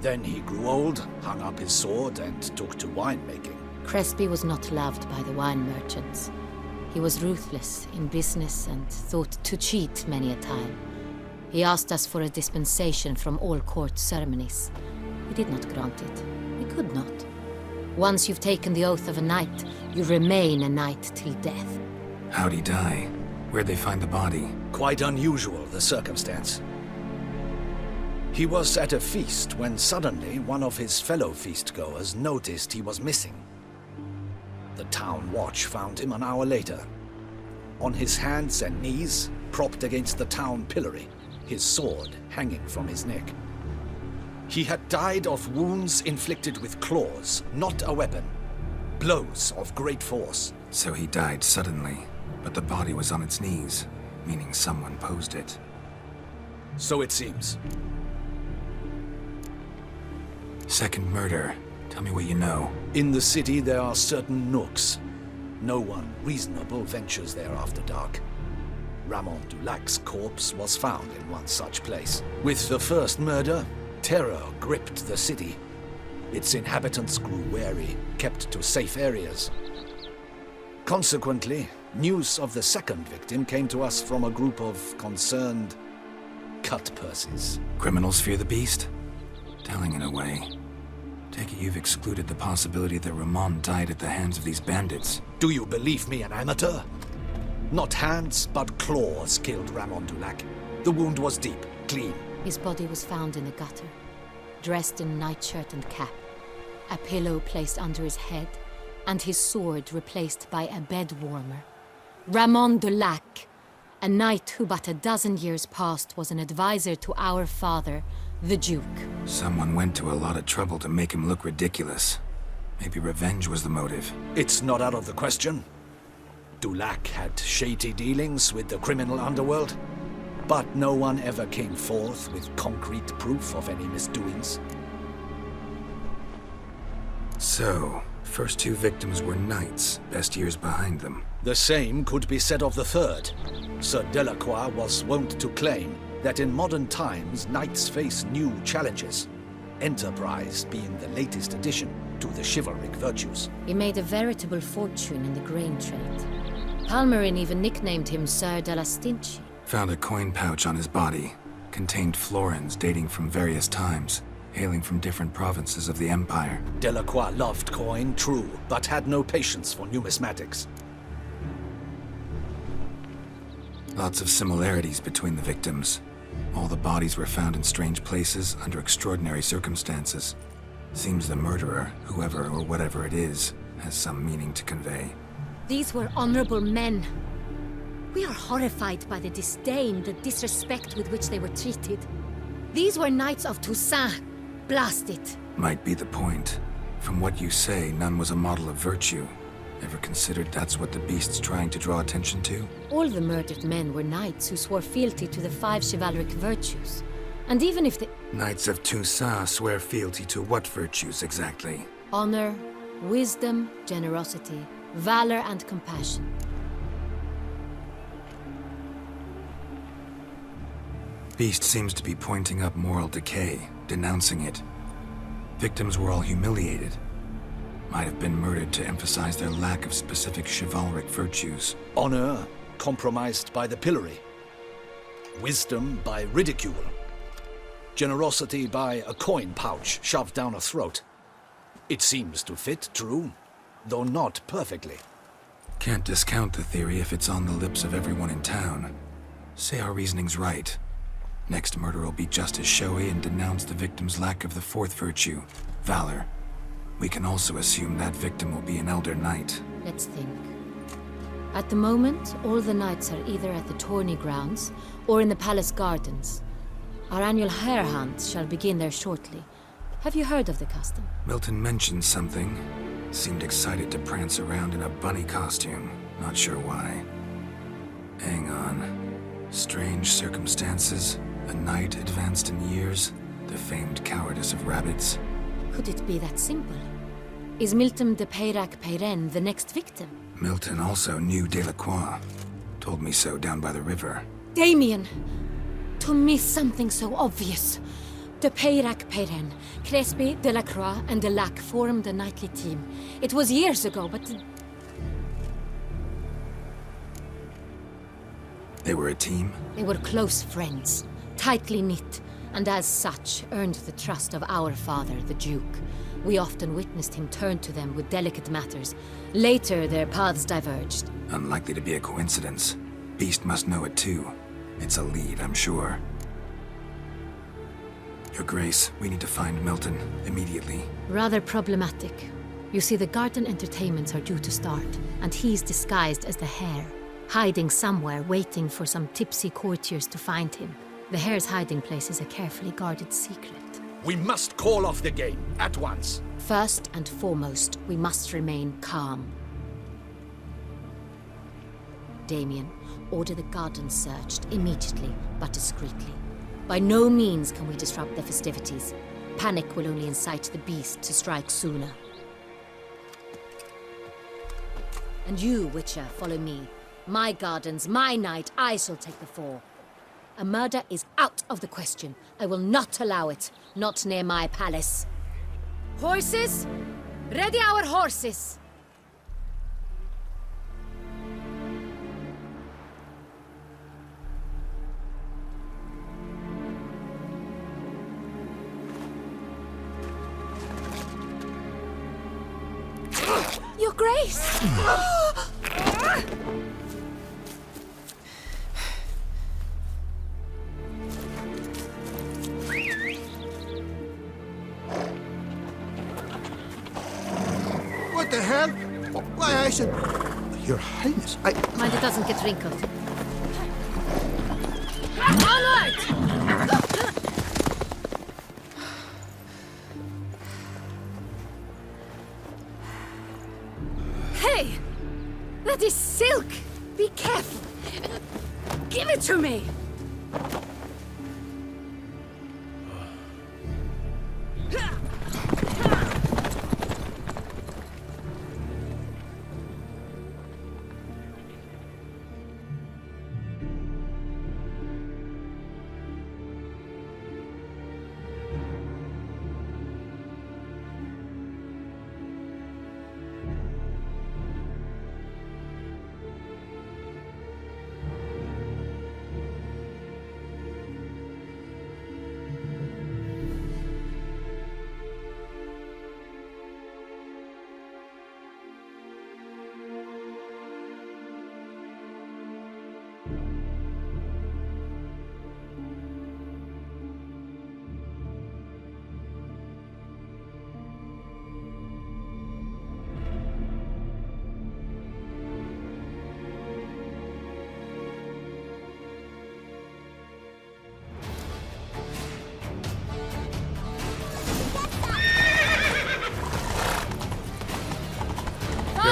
Then he grew old, hung up his sword, and took to winemaking. Crespi was not loved by the wine merchants. He was ruthless in business and thought to cheat many a time. He asked us for a dispensation from all court ceremonies. We did not grant it. We could not. Once you've taken the oath of a knight, you remain a knight till death. How'd he die? Where'd they find the body? Quite unusual, the circumstance. He was at a feast when suddenly one of his fellow feastgoers noticed he was missing. The town watch found him an hour later. On his hands and knees, propped against the town pillory, his sword hanging from his neck. He had died of wounds inflicted with claws, not a weapon. Blows of great force. So he died suddenly, but the body was on its knees, meaning someone posed it. So it seems. Second murder. Tell me what you know. In the city there are certain nooks. No one reasonable ventures there after dark. Ramon Dulac's corpse was found in one such place. With the first murder, terror gripped the city. Its inhabitants grew wary, kept to safe areas. Consequently, news of the second victim came to us from a group of concerned cut-purses. Criminals fear the beast? Telling in a way. Take it you've excluded the possibility that Ramon died at the hands of these bandits. Do you believe me an amateur? Not hands, but claws killed Ramon Dulac. The wound was deep, clean. His body was found in a gutter, dressed in nightshirt and cap, a pillow placed under his head, and his sword replaced by a bed warmer. Ramon Dulac, a knight who but a dozen years past was an advisor to our father, the Duke. Someone went to a lot of trouble to make him look ridiculous. Maybe revenge was the motive. It's not out of the question. Dulac had shady dealings with the criminal underworld, but no one ever came forth with concrete proof of any misdoings. So, first two victims were knights, best years behind them. The same could be said of the third. Sir Delacroix was wont to claim that in modern times knights face new challenges, enterprise being the latest addition to the chivalric virtues. He made a veritable fortune in the grain trade. Palmerin even nicknamed him Sir de la Stinchi. Found a coin pouch on his body. Contained florins dating from various times, hailing from different provinces of the Empire. Delacroix loved coin, true, but had no patience for numismatics. Lots of similarities between the victims. All the bodies were found in strange places under extraordinary circumstances. Seems the murderer, whoever or whatever it is, has some meaning to convey. These were honorable men. We are horrified by the disdain, the disrespect with which they were treated. These were knights of Toussaint. Blast it. Might be the point. From what you say, none was a model of virtue. Ever considered that's what the beast's trying to draw attention to? All the murdered men were knights who swore fealty to the 5 chivalric virtues. And even if the... Knights of Toussaint swear fealty to what virtues exactly? Honor, wisdom, generosity, valor, and compassion. Beast seems to be pointing up moral decay, denouncing it. Victims were all humiliated. Might have been murdered to emphasize their lack of specific chivalric virtues. Honor compromised by the pillory. Wisdom by ridicule. Generosity by a coin pouch shoved down a throat. It seems to fit, true, though not perfectly. Can't discount the theory if it's on the lips of everyone in town. Say our reasoning's right. Next murder will be just as showy and denounce the victim's lack of the 4th virtue, valor. We can also assume that victim will be an elder knight. Let's think. At the moment, all the knights are either at the tourney grounds or in the palace gardens. Our annual hare hunt shall begin there shortly. Have you heard of the custom? Milton mentioned something. Seemed excited to prance around in a bunny costume. Not sure why. Hang on. Strange circumstances. A knight advanced in years. The famed cowardice of rabbits. Could it be that simple? Is Milton de Peyrac-Peyren the next victim? Milton also knew Delacroix. Told me so down by the river. Damien! To miss something so obvious. De Peyrac-Peyren, Crespi, Delacroix, and Delac formed a knightly team. It was years ago, but... They were a team? They were close friends, tightly knit, and as such earned the trust of our father, the Duke. We often witnessed him turn to them with delicate matters. Later, their paths diverged. Unlikely to be a coincidence. Beast must know it too. It's a lead, I'm sure. Your Grace, we need to find Milton, immediately. Rather problematic. You see, the garden entertainments are due to start, and he's disguised as the hare, hiding somewhere, waiting for some tipsy courtiers to find him. The hare's hiding place is a carefully guarded secret. We must call off the game, at once. First and foremost, we must remain calm. Damien, order the garden searched immediately, but discreetly. By no means can we disrupt the festivities. Panic will only incite the beast to strike sooner. And you, Witcher, follow me. My gardens, my night, I shall take the fall. A murder is out of the question. I will not allow it. Not near my palace. Horses! Ready our horses! Your Grace! What the hell? Why, I said... Your Highness, I... Mind it doesn't get wrinkled. Onward! Hey! That is silk! Be careful! Give it to me!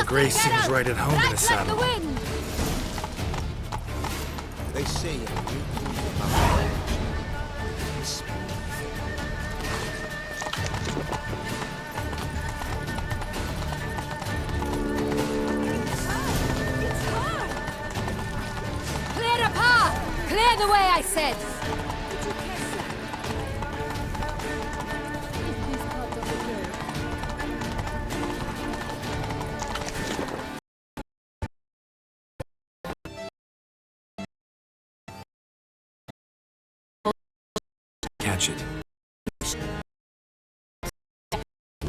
Grace seems right at home in the saddle. They say Clear the path! Clear the way, I said! Catch it.